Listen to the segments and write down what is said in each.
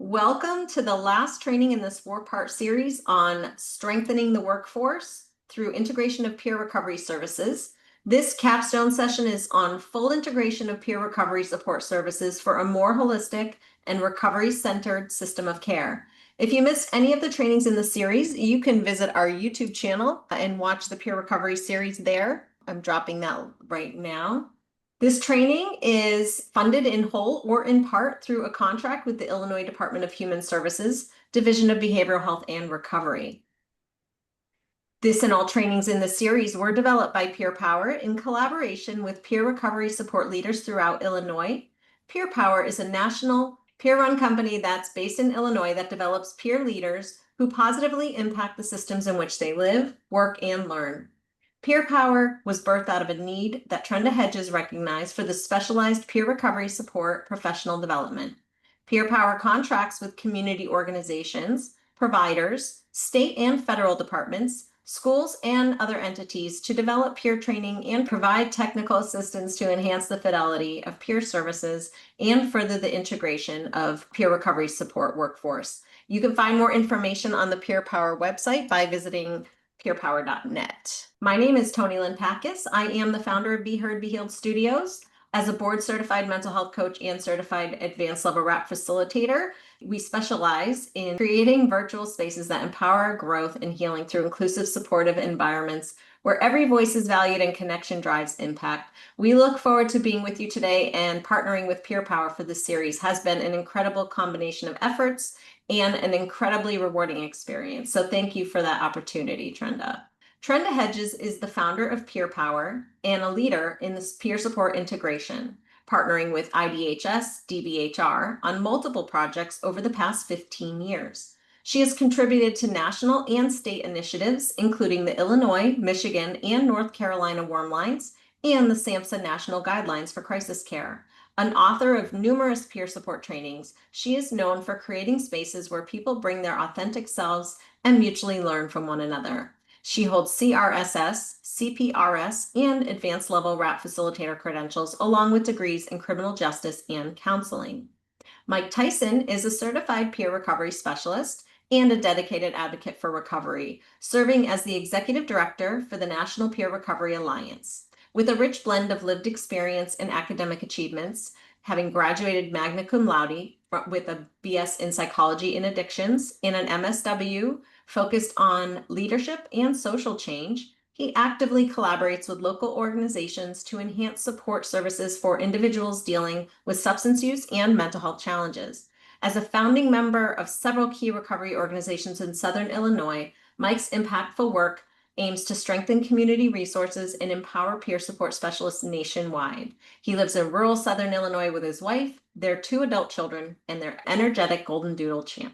Welcome to the last training in this four-part series on strengthening the workforce through integration of peer recovery services. This capstone session is on full integration of peer recovery support services for a more holistic and recovery-centered system of care. If you missed any of the trainings in the series, you can visit our YouTube channel and watch the peer recovery series there. I'm dropping that right now. This training is funded in whole or in part through a contract with the Illinois Department of Human Services, Division of Behavioral Health and Recovery. This and all trainings in the series were developed by Peer Power in collaboration with peer recovery support leaders throughout Illinois. Peer Power is a national peer-run company that's based in Illinois that develops peer leaders who positively impact the systems in which they live, work, and learn. Peer Power was birthed out of a need that Trenda Hedges recognized for the specialized peer recovery support professional development. Peer Power contracts with community organizations, providers, state and federal departments, schools, and other entities to develop peer training and provide technical assistance to enhance the fidelity of peer services and further the integration of peer recovery support workforce. You can find more information on the Peer Power website by visiting peerpower.net. My name is Toni Lynn Packus. I am the founder of Be Heard, Be Healed Studios. As a board certified mental health coach and certified advanced level RAP facilitator, we specialize in creating virtual spaces that empower growth and healing through inclusive, supportive environments where every voice is valued and connection drives impact. We look forward to being with you today, and partnering with Peer Power for this series has been an incredible combination of efforts and an incredibly rewarding experience. So thank you for that opportunity, Trenda. Trenda Hedges is the founder of Peer Power and a leader in this peer support integration, partnering with IDHS, DBHR on multiple projects over the past 15 years. She has contributed to national and state initiatives, including the Illinois, Michigan, and North Carolina Warm Lines and the SAMHSA National Guidelines for Crisis Care. An author of numerous peer support trainings, she is known for creating spaces where people bring their authentic selves and mutually learn from one another. She holds PRSS, CPRS, and advanced level RAP facilitator credentials, along with degrees in criminal justice and counseling. Mike Tyson is a certified peer recovery specialist and a dedicated advocate for recovery, serving as the executive director for the National Peer Recovery Alliance. With a rich blend of lived experience and academic achievements, having graduated magna cum laude with a BS in psychology and addictions and an MSW focused on leadership and social change, he actively collaborates with local organizations to enhance support services for individuals dealing with substance use and mental health challenges. As a founding member of several key recovery organizations in Southern Illinois, Mike's impactful work aims to strengthen community resources and empower peer support specialists nationwide. He lives in rural Southern Illinois with his wife, their 2 adult children, and their energetic golden doodle champ.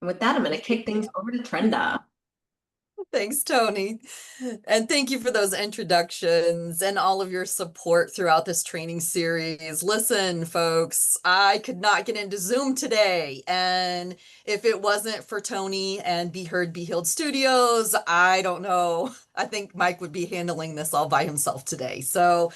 And with that, I'm going to kick things over to Trenda. Thanks, Toni. And thank you for those introductions and all of your support throughout this training series. Listen, folks, I could not get into Zoom today. And if it wasn't for Toni and Be Heard, Be Healed Studios, I don't know. I think Mike would be handling this all by himself today. So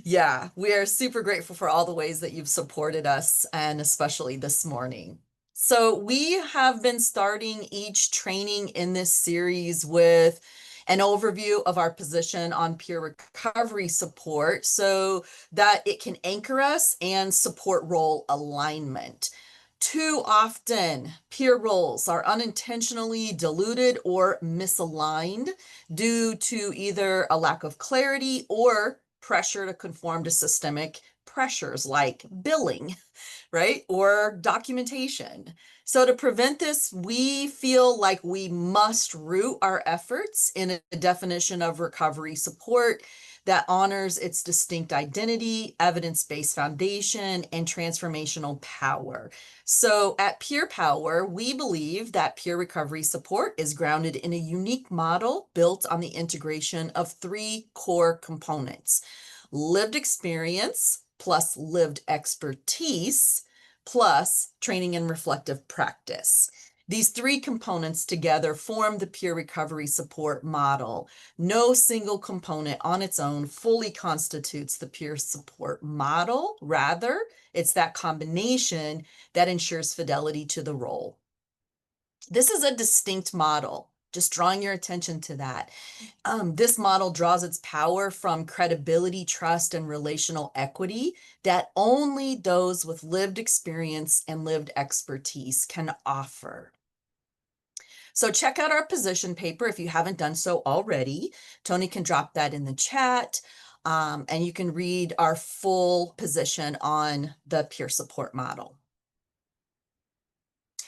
yeah, we are super grateful for all the ways that you've supported us, and especially this morning. So we have been starting each training in this series with an overview of our position on peer recovery support so that it can anchor us and support role alignment. Too often, peer roles are unintentionally diluted or misaligned due to either a lack of clarity or pressure to conform to systemic pressures like billing, right? Or documentation. So to prevent this, we feel like we must root our efforts in a definition of recovery support that honors its distinct identity, evidence-based foundation, and transformational power. So at Peer Power, we believe that peer recovery support is grounded in a unique model built on the integration of 3 core components: lived experience plus lived expertise plus training and reflective practice. These three components together form the peer recovery support model. No single component on its own fully constitutes the peer support model. Rather, it's that combination that ensures fidelity to the role. This is a distinct model, just drawing your attention to that. This model draws its power from credibility, trust, and relational equity that only those with lived experience and lived expertise can offer. So check out our position paper if you haven't done so already. Tony can drop that in the chat, and you can read our full position on the peer support model.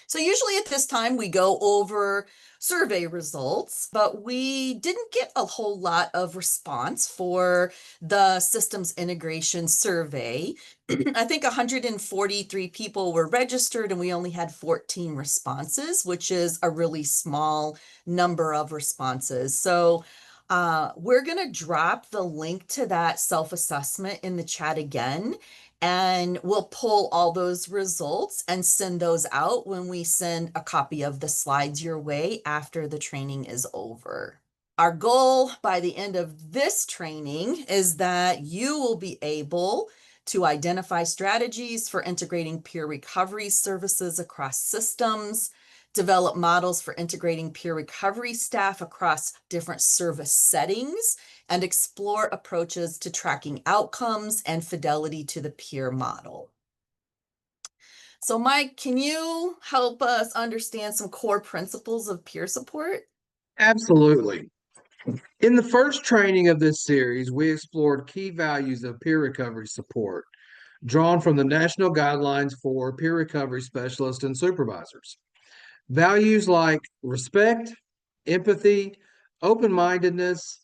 So usually at this time we go over survey results, but we didn't get a whole lot of response for the systems integration survey. I think 143 people were registered and we only had 14 responses, which is a really small number of responses. So we're going to drop the link to that self-assessment in the chat again. And we'll pull all those results and send those out when we send a copy of the slides your way after the training is over. Our goal by the end of this training is that you will be able to identify strategies for integrating peer recovery services across systems, develop models for integrating peer recovery staff across different service settings, and explore approaches to tracking outcomes and fidelity to the peer model. So Mike, can you help us understand some core principles of peer support? Absolutely. In the first training of this series, we explored key values of peer recovery support, drawn from the National Guidelines for Peer Recovery Specialists and Supervisors. Values like respect, empathy, open mindedness,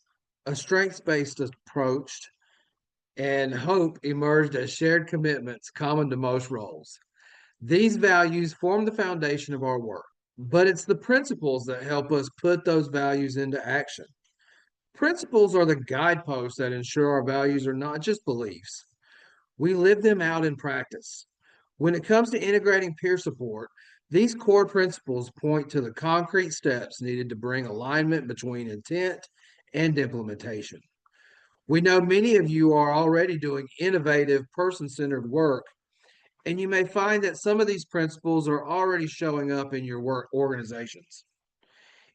a strengths based approach, and hope emerged as shared commitments common to most roles. These values form the foundation of our work, but it's the principles that help us put those values into action. Principles are the guideposts that ensure our values are not just beliefs. We live them out in practice. When it comes to integrating peer support, these core principles point to the concrete steps needed to bring alignment between intent and implementation. We know many of you are already doing innovative, person centered work, and you may find that some of these principles are already showing up in your work organizations.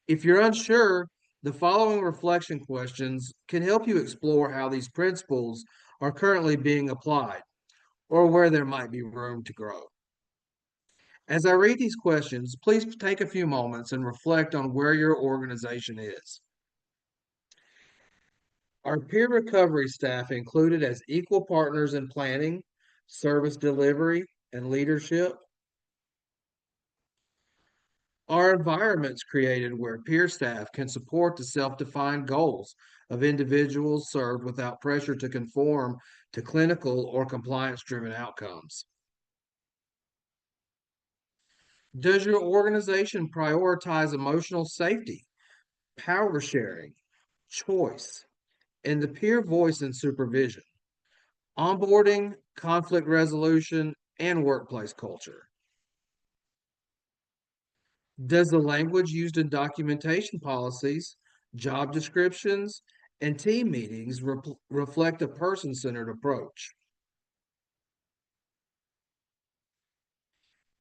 If you're unsure, the following reflection questions can help you explore how these principles are currently being applied or where there might be room to grow. As I read these questions, please take a few moments and reflect on where your organization is. Are peer recovery staff included as equal partners in planning, service delivery, and leadership? Are environments created where peer staff can support the self-defined goals of individuals served without pressure to conform to clinical or compliance-driven outcomes? Does your organization prioritize emotional safety, power sharing, choice, and the peer voice in supervision, onboarding, conflict resolution, and workplace culture? Does the language used in documentation policies, job descriptions, and team meetings reflect a person-centered approach?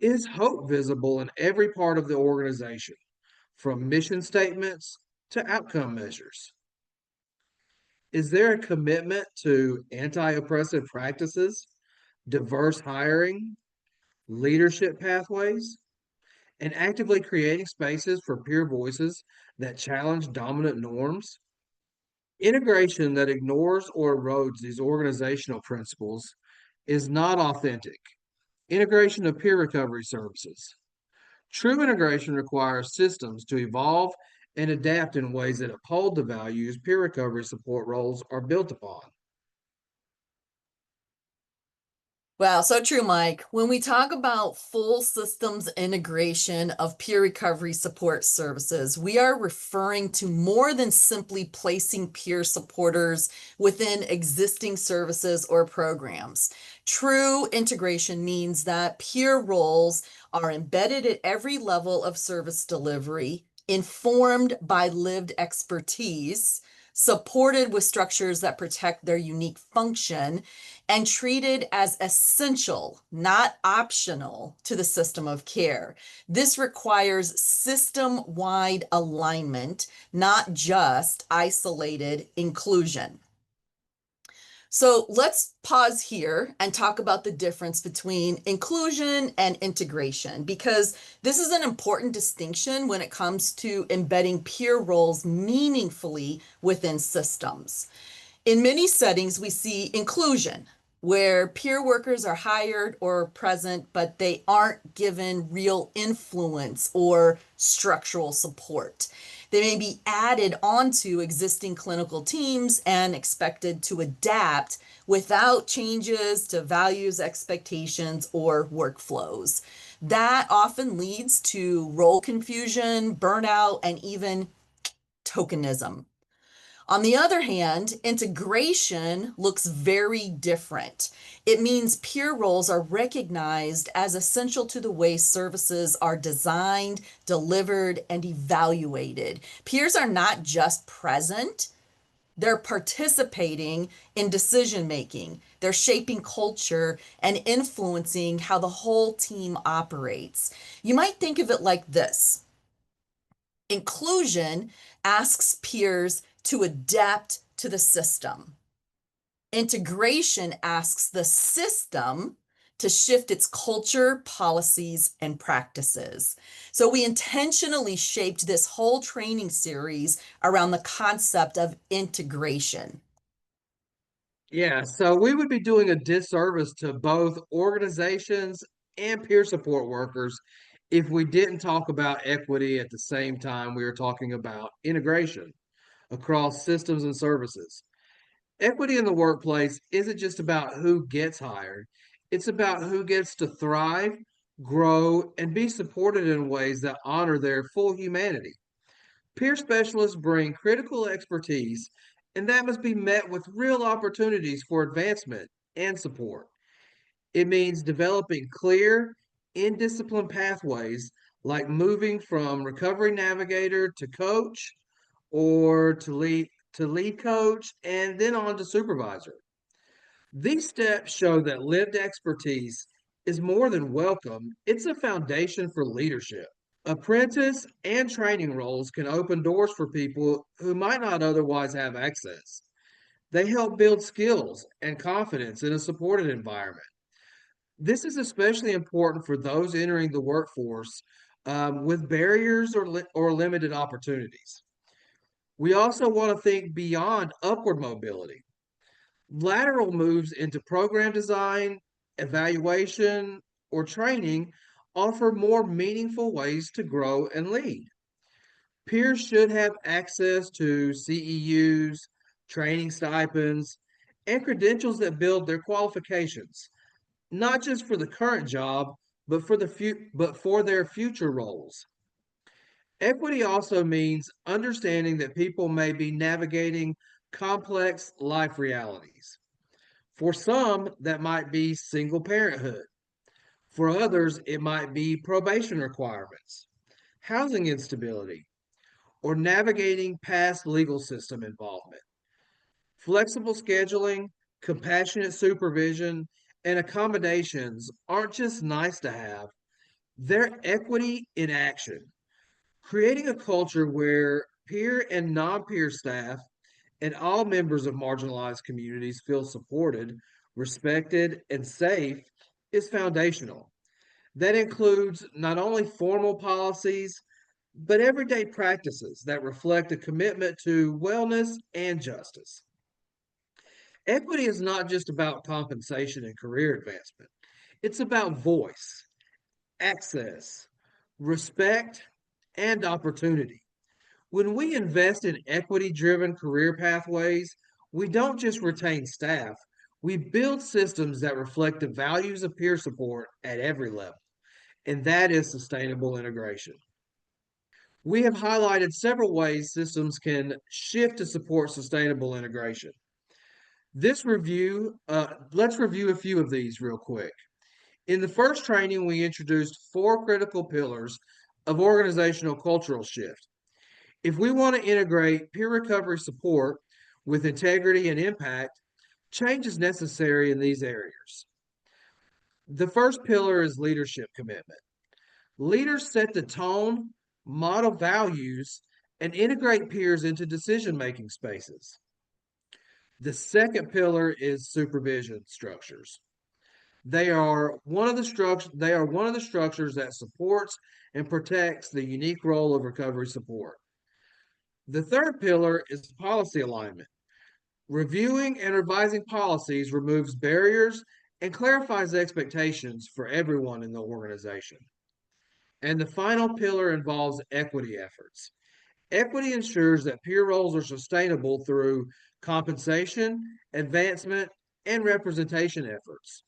Is hope visible in every part of the organization, from mission statements to outcome measures? Is there a commitment to anti-oppressive practices, diverse hiring, leadership pathways, and actively creating spaces for peer voices that challenge dominant norms? Integration that ignores or erodes these organizational principles is not authentic. Integration of peer recovery services. True integration requires systems to evolve and adapt in ways that uphold the values peer recovery support roles are built upon. Wow, so true, Mike. When we talk about full systems integration of peer recovery support services, we are referring to more than simply placing peer supporters within existing services or programs. True integration means that peer roles are embedded at every level of service delivery, informed by lived expertise, supported with structures that protect their unique function, and treated as essential, not optional, to the system of care. This requires system-wide alignment, not just isolated inclusion. So let's pause here and talk about the difference between inclusion and integration, because this is an important distinction when it comes to embedding peer roles meaningfully within systems. In many settings, we see inclusion, where peer workers are hired or present, but they aren't given real influence or structural support. They may be added onto existing clinical teams and expected to adapt without changes to values, expectations, or workflows. That often leads to role confusion, burnout, and even tokenism. On the other hand, integration looks very different. It means peer roles are recognized as essential to the way services are designed, delivered, and evaluated. Peers are not just present, they're participating in decision making. They're shaping culture and influencing how the whole team operates. You might think of it like this. Inclusion asks peers to adapt to the system. Integration asks the system to shift its culture, policies, and practices. So we intentionally shaped this whole training series around the concept of integration. Yeah, so we would be doing a disservice to both organizations and peer support workers if we didn't talk about equity at the same time we were talking about integration across systems and services. Equity in the workplace isn't just about who gets hired, it's about who gets to thrive, grow, and be supported in ways that honor their full humanity. Peer specialists bring critical expertise, and that must be met with real opportunities for advancement and support. It means developing clear, in discipline pathways like moving from recovery navigator to coach or to lead coach and then on to supervisor. These steps show that lived expertise is more than welcome, it's a foundation for leadership. Apprentice and training roles can open doors for people who might not otherwise have access. They help build skills and confidence in a supported environment. This is especially important for those entering the workforce with barriers or limited opportunities. We also want to think beyond upward mobility. Lateral moves into program design, evaluation, or training offer more meaningful ways to grow and lead. Peers should have access to CEUs, training stipends, and credentials that build their qualifications, not just for the current job, but for their future roles. Equity also means understanding that people may be navigating complex life realities. For some, that might be single parenthood. For others, it might be probation requirements, housing instability, or navigating past legal system involvement. Flexible scheduling, compassionate supervision, and accommodations aren't just nice to have, they're equity in action. Creating a culture where peer and non peer staff and all members of marginalized communities feel supported, respected, and safe is foundational. That includes not only formal policies, but everyday practices that reflect a commitment to wellness and justice. Equity is not just about compensation and career advancement, it's about voice, access, respect, and opportunity. When we invest in equity driven career pathways, we don't just retain staff, We build systems that reflect the values of peer support at every level, and that is sustainable integration. We have highlighted several ways systems can shift to support sustainable integration. Let's review a few of these real quick. In the first training, we introduced four critical pillars of organizational cultural shift. If we want to integrate peer recovery support with integrity and impact, change is necessary in these areas. The first pillar is leadership commitment. Leaders set the tone, model values, and integrate peers into decision-making spaces. The second pillar is supervision structures. They are one of the structures that supports and protects the unique role of recovery support. The third pillar is policy alignment. Reviewing and revising policies removes barriers and clarifies expectations for everyone in the organization. And the final pillar involves equity efforts. Equity ensures that peer roles are sustainable through compensation, advancement, and representation efforts.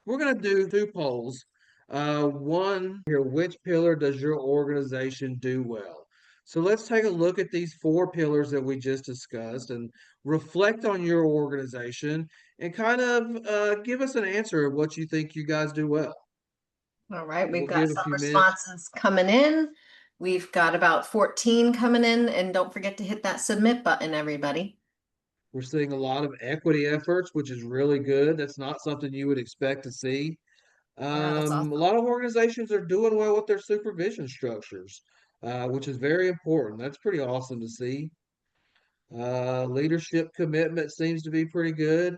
We're going to do two polls. One here, which pillar does your organization do well? So let's take a look at these four pillars that we just discussed and reflect on your organization and kind of give us an answer of what you think you guys do well. All right, we've We'll got give a some few minutes. responses coming in. We've got about 14 coming in, and don't forget to hit that submit button, everybody. We're seeing a lot of equity efforts, which is really good. That's not something you would expect to see. Yeah, that's A awesome. lot of organizations are doing well with their supervision structures, which is very important. That's pretty awesome to see. Leadership commitment seems to be pretty good.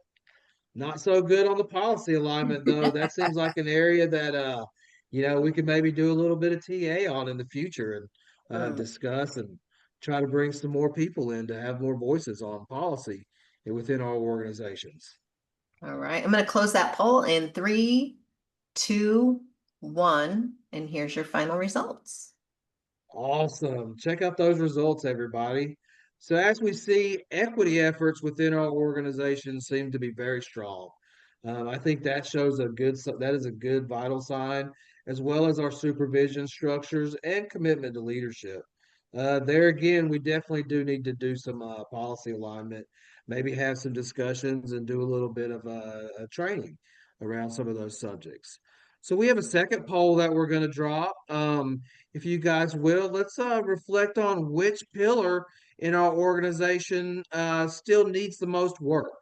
Not so good on the policy alignment, though. That seems like an area that we could maybe do a little bit of TA on in the future and Hmm. discuss and try to bring some more people in to have more voices on policy within our organizations. All right, I'm going to close that poll in 3, 2, 1, and here's your final results. Awesome. Check out those results, everybody. So as we see, equity efforts within our organization seem to be very strong. I think that shows that is a good vital sign, as well as our supervision structures and commitment to leadership. There again, we definitely do need to do some policy alignment, maybe have some discussions and do a little bit of a training around some of those subjects. So we have a second poll that we're going to drop. If you guys will, let's reflect on which pillar in our organization still needs the most work.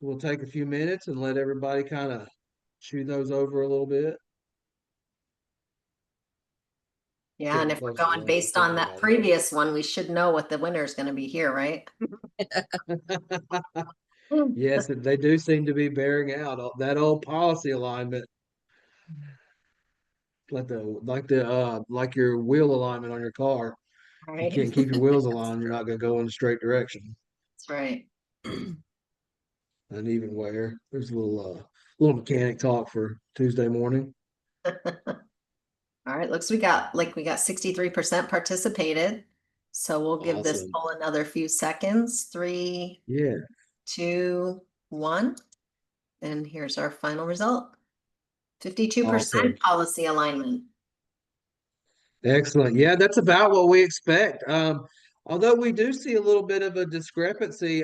We'll take a few minutes and let everybody kind of chew those over a little bit. Yeah, and Getting if we're close to going based on lunchtime that previous one, we should know what the winner is going to be here, right? Yes, they do seem to be bearing out that old policy alignment, like your wheel alignment on your car. If you Right. can't keep your wheels aligned, you're not going to go in the straight direction. That's right. Uneven wear. There's a little mechanic talk for Tuesday morning. All right, looks we got 63% participated. So we'll give this Awesome. poll another few seconds. 3, Yeah. 2, 1. And here's our final result. 52% Awesome. policy alignment. Excellent. Yeah, that's about what we expect. Although we do see a little bit of a discrepancy.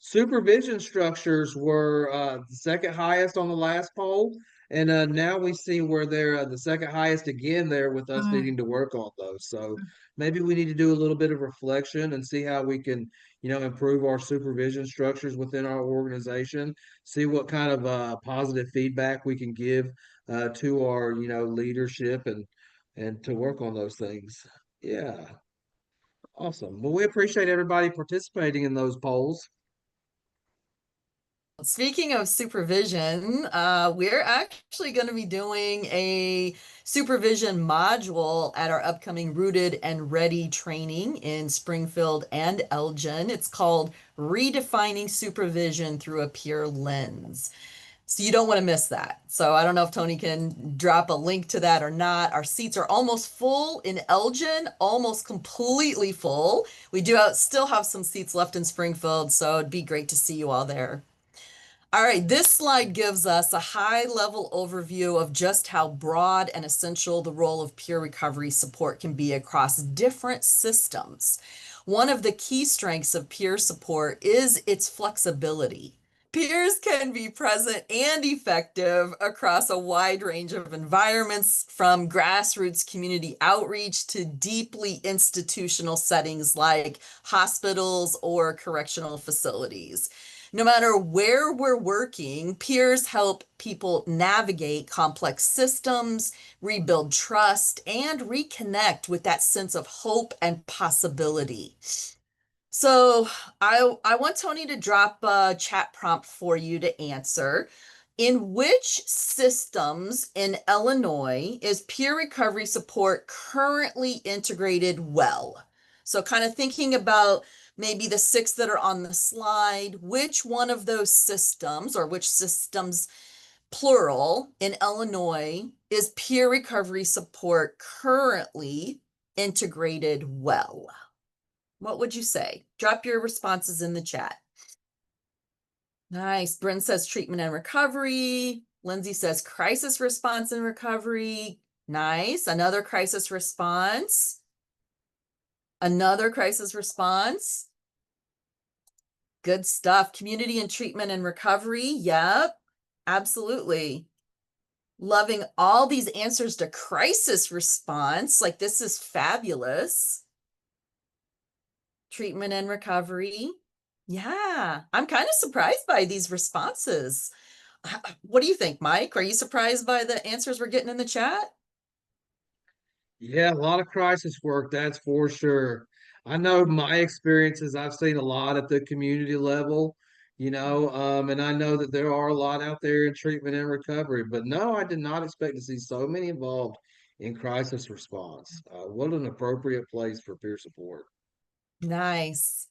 Supervision structures were the second highest on the last poll, and now we see where they're the second highest again there with us needing to work on those. So maybe we need to do a little bit of reflection and see how we can, improve our supervision structures within our organization, see what kind of positive feedback we can give to our, leadership and to work on those things. Yeah. Awesome. Well, we appreciate everybody participating in those polls. Speaking of supervision, we're actually going to be doing a supervision module at our upcoming Rooted and Ready training in Springfield and Elgin. It's called Redefining Supervision Through a Peer Lens. So you don't want to miss that. So I don't know if Tony can drop a link to that or not. Our seats are almost full in Elgin, almost completely full. We do still have some seats left in Springfield, so it'd be great to see you all there. All right, this slide gives us a high-level overview of just how broad and essential the role of peer recovery support can be across different systems. One of the key strengths of peer support is its flexibility. Peers can be present and effective across a wide range of environments, from grassroots community outreach to deeply institutional settings like hospitals or correctional facilities. No matter where we're working, peers help people navigate complex systems, rebuild trust, and reconnect with that sense of hope and possibility. So I want Tony to drop a chat prompt for you to answer. In which systems in Illinois is peer recovery support currently integrated well? So kind of thinking about maybe the 6 that are on the slide, which one of those systems, or which systems plural in Illinois, is peer recovery support currently integrated well? What would you say? Drop your responses in the chat. Nice. Bryn says treatment and recovery. Lindsay says crisis response and recovery. Nice. Another crisis response. Another crisis response. Good stuff. Community and treatment and recovery. Yep, absolutely. Loving all these answers to crisis response. Like, this is fabulous. Treatment and recovery. Yeah, I'm kind of surprised by these responses. What do you think, Mike? Are you surprised by the answers we're getting in the chat? Yeah, a lot of crisis work, that's for sure. I know my experiences, I've seen a lot at the community level, and I know that there are a lot out there in treatment and recovery, but no, I did not expect to see so many involved in crisis response. What an appropriate place for peer support. Nice.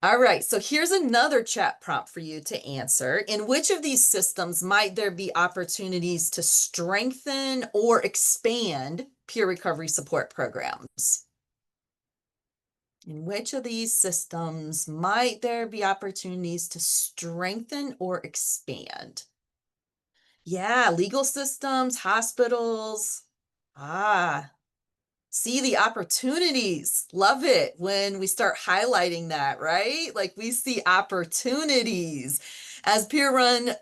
All right, so here's another chat prompt for you to answer. In which of these systems might there be opportunities to strengthen or expand peer recovery support programs? In which of these systems might there be opportunities to strengthen or expand? Yeah, legal systems, hospitals. See the opportunities. Love it when we start highlighting that, right? Like, we see opportunities as a peer run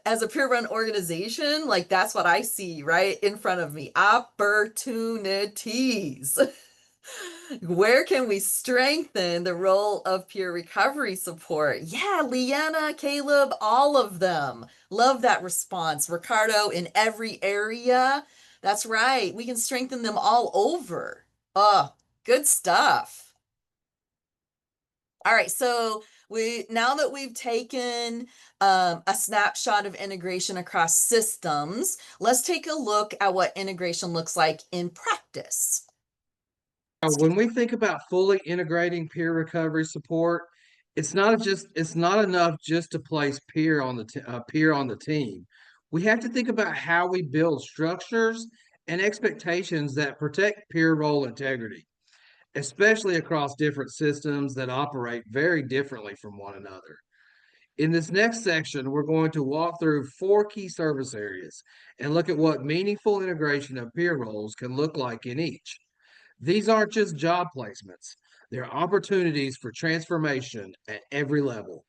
organization. Like, that's what I see right in front of me. Opportunities. Where can we strengthen the role of peer recovery support? Yeah, Leanna, Caleb, all of them. Love that response. Ricardo, in every area. That's right. We can strengthen them all over. Oh, good stuff. All right, so now that we've taken a snapshot of integration across systems, let's take a look at what integration looks like in practice. When we think about fully integrating peer recovery support, it's not enough just to place peer on the team. We have to think about how we build structures and expectations that protect peer role integrity, especially across different systems that operate very differently from one another. In this next section, we're going to walk through 4 key service areas and look at what meaningful integration of peer roles can look like in each. These aren't just job placements, they're opportunities for transformation at every level.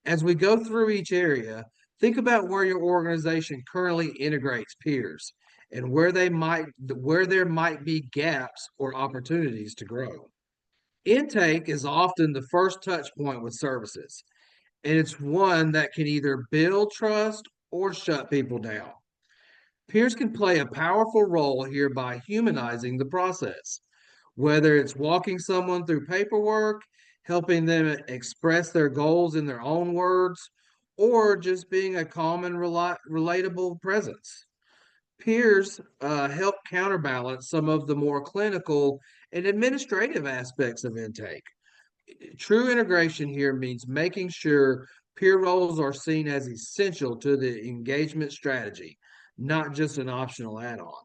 As we go through each area, think about where your organization currently integrates peers and where there might be gaps or opportunities to grow. Intake is often the first touch point with services, and it's one that can either build trust or shut people down. Peers can play a powerful role here by humanizing the process, whether it's walking someone through paperwork, helping them express their goals in their own words, or just being a calm and relatable presence. Peers help counterbalance some of the more clinical and administrative aspects of intake. True integration here means making sure Peer roles are seen as essential to the engagement strategy, not just an optional add on.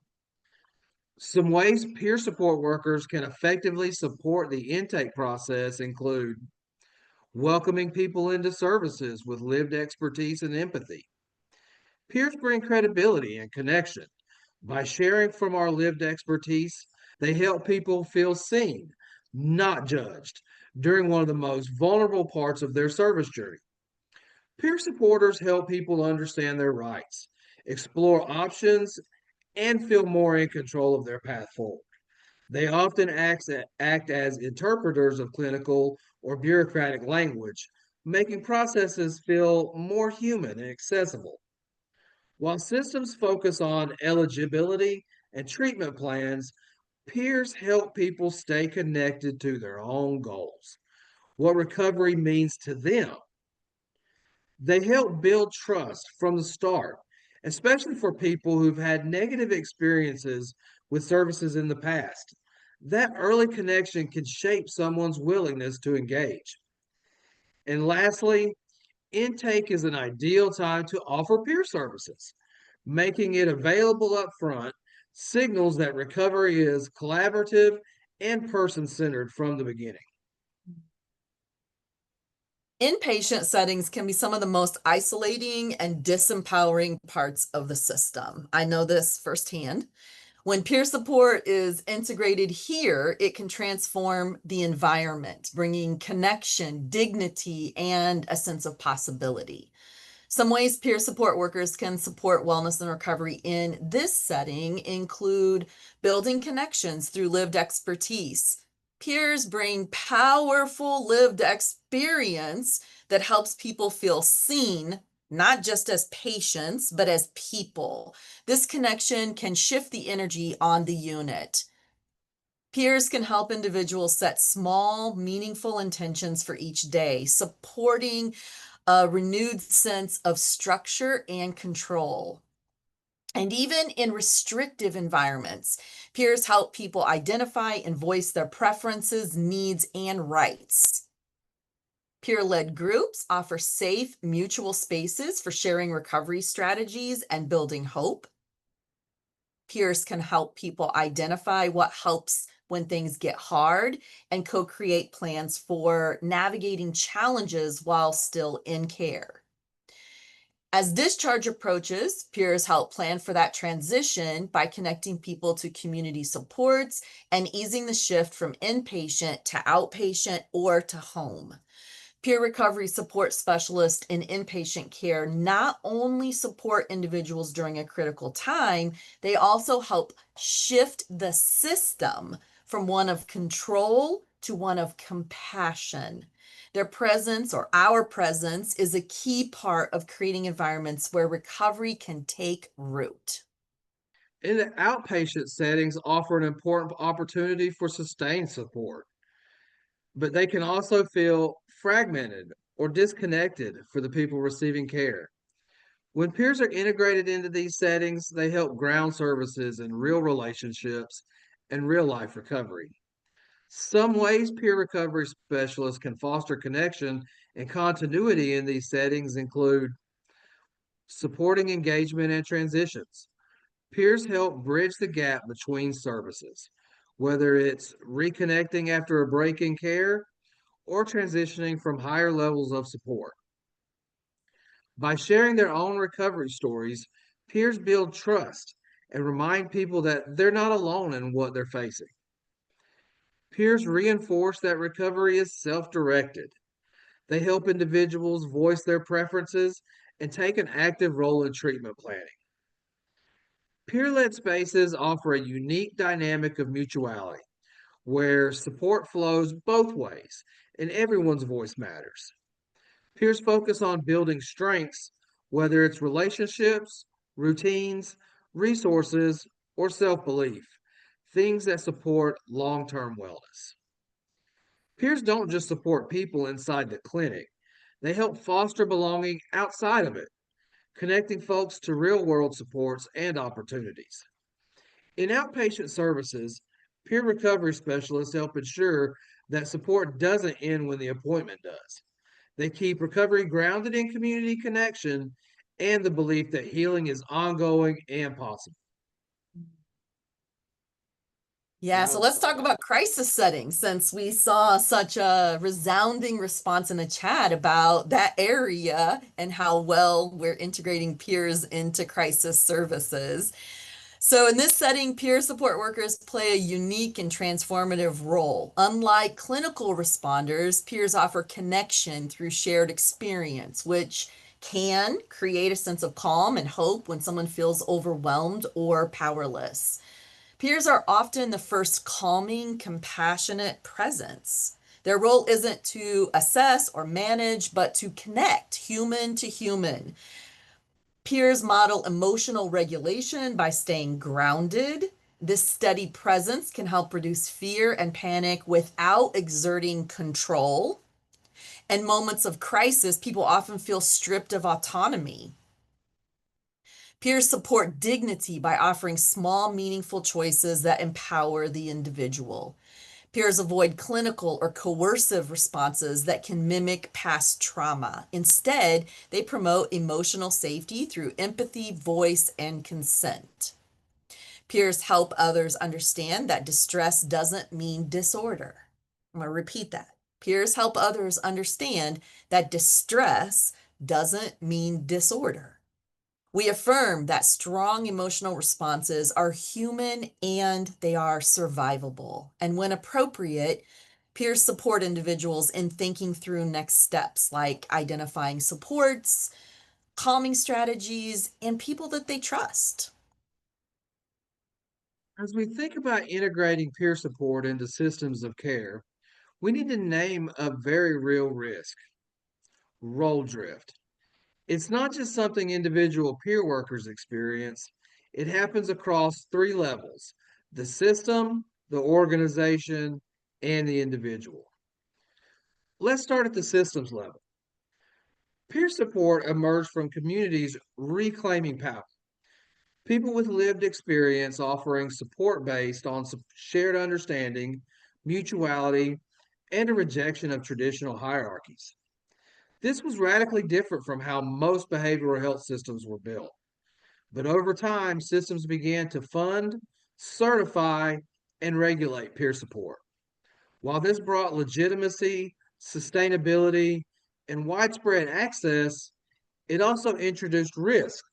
Some ways peer support workers can effectively support the intake process include welcoming people into services with lived expertise and empathy. Peers bring credibility and connection. By sharing from our lived expertise, they help people feel seen, not judged, during one of the most vulnerable parts of their service journey. Peer supporters help people understand their rights, explore options, and feel more in control of their path forward. They often act as interpreters of clinical or bureaucratic language, making processes feel more human and accessible. While systems focus on eligibility and treatment plans, peers help people stay connected to their own goals, what recovery means to them. They help build trust from the start, especially for people who've had negative experiences with services in the past. That early connection can shape someone's willingness to engage. And lastly, intake is an ideal time to offer peer services. Making it available up front signals that recovery is collaborative and person centered from the beginning. Inpatient settings can be some of the most isolating and disempowering parts of the system. I know this firsthand. When peer support is integrated here, it can transform the environment, bringing connection, dignity, and a sense of possibility. Some ways peer support workers can support wellness and recovery in this setting include building connections through lived expertise. Peers bring powerful lived experience that helps people feel seen, not just as patients, but as people. This connection can shift the energy on the unit. Peers can help individuals set small, meaningful intentions for each day, supporting a renewed sense of structure and control. And even in restrictive environments, peers help people identify and voice their preferences, needs, and rights. Peer-led groups offer safe, mutual spaces for sharing recovery strategies and building hope. Peers can help people identify what helps when things get hard and co-create plans for navigating challenges while still in care. As discharge approaches, peers help plan for that transition by connecting people to community supports and easing the shift from inpatient to outpatient or to home. Peer recovery support specialists in inpatient care not only support individuals during a critical time, they also help shift the system from one of control to one of compassion. Their presence, or our presence, is a key part of creating environments where recovery can take root. In the outpatient settings, offer an important opportunity for sustained support, but they can also feel fragmented or disconnected for the people receiving care. When peers are integrated into these settings, they help ground services in real relationships and real life recovery. Some ways peer recovery specialists can foster connection and continuity in these settings include supporting engagement and transitions. Peers help bridge the gap between services, whether it's reconnecting after a break in care or transitioning from higher levels of support. By sharing their own recovery stories, peers build trust and remind people that they're not alone in what they're facing. Peers reinforce that recovery is self directed. They help individuals voice their preferences and take an active role in treatment planning. Peer led spaces offer a unique dynamic of mutuality where support flows both ways and everyone's voice matters. Peers focus on building strengths, whether it's relationships, routines, resources, or self belief, things that support long term wellness. Peers don't just support people inside the clinic, they help foster belonging outside of it, connecting folks to real world supports and opportunities. In outpatient services, peer recovery specialists help ensure that support doesn't end when the appointment does. They keep recovery grounded in community connection and the belief that healing is ongoing and possible. Yeah, so let's talk about crisis settings since we saw such a resounding response in the chat about that area and how well we're integrating peers into crisis services. So in this setting, peer support workers play a unique and transformative role. Unlike clinical responders, peers offer connection through shared experience, which can create a sense of calm and hope when someone feels overwhelmed or powerless. Peers are often the first calming, compassionate presence. Their role isn't to assess or manage, but to connect human to human. Peers model emotional regulation by staying grounded. This steady presence can help reduce fear and panic without exerting control. In moments of crisis, people often feel stripped of autonomy. Peers support dignity by offering small, meaningful choices that empower the individual. Peers avoid clinical or coercive responses that can mimic past trauma. Instead, they promote emotional safety through empathy, voice, and consent. Peers help others understand that distress doesn't mean disorder. I'm going to repeat that. Peers help others understand that distress doesn't mean disorder. We affirm that strong emotional responses are human and they are survivable. And when appropriate, peers support individuals in thinking through next steps like identifying supports, calming strategies, and people that they trust. As we think about integrating peer support into systems of care, we need to name a very real risk: role drift. It's not just something individual peer workers experience, it happens across three levels: the system, the organization, and the individual. Let's start at the systems level. Peer support emerged from communities reclaiming power. People with lived experience offering support based on shared understanding, mutuality, and a rejection of traditional hierarchies. This was radically different from how most behavioral health systems were built. But over time, systems began to fund, certify, and regulate peer support. While this brought legitimacy, sustainability, and widespread access, it also introduced risk.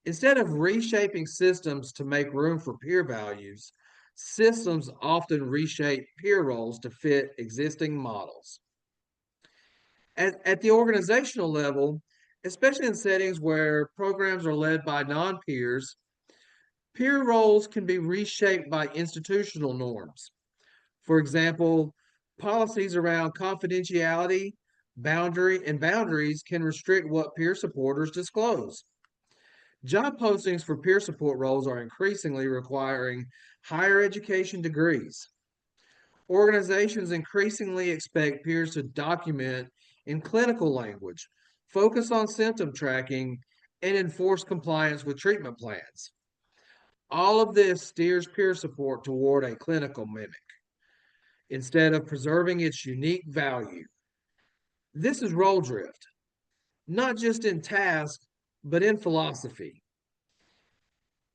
Instead of reshaping systems to make room for peer values, systems often reshape peer roles to fit existing models. At the organizational level, especially in settings where programs are led by non peers, peer roles can be reshaped by institutional norms. For example, policies around confidentiality, boundaries can restrict what peer supporters disclose. Job postings for peer support roles are increasingly requiring higher education degrees. Organizations increasingly expect peers to document in clinical language, focus on symptom tracking, and enforce compliance with treatment plans. All of this steers peer support toward a clinical mimic instead of preserving its unique value. This is role drift, not just in task, but in philosophy.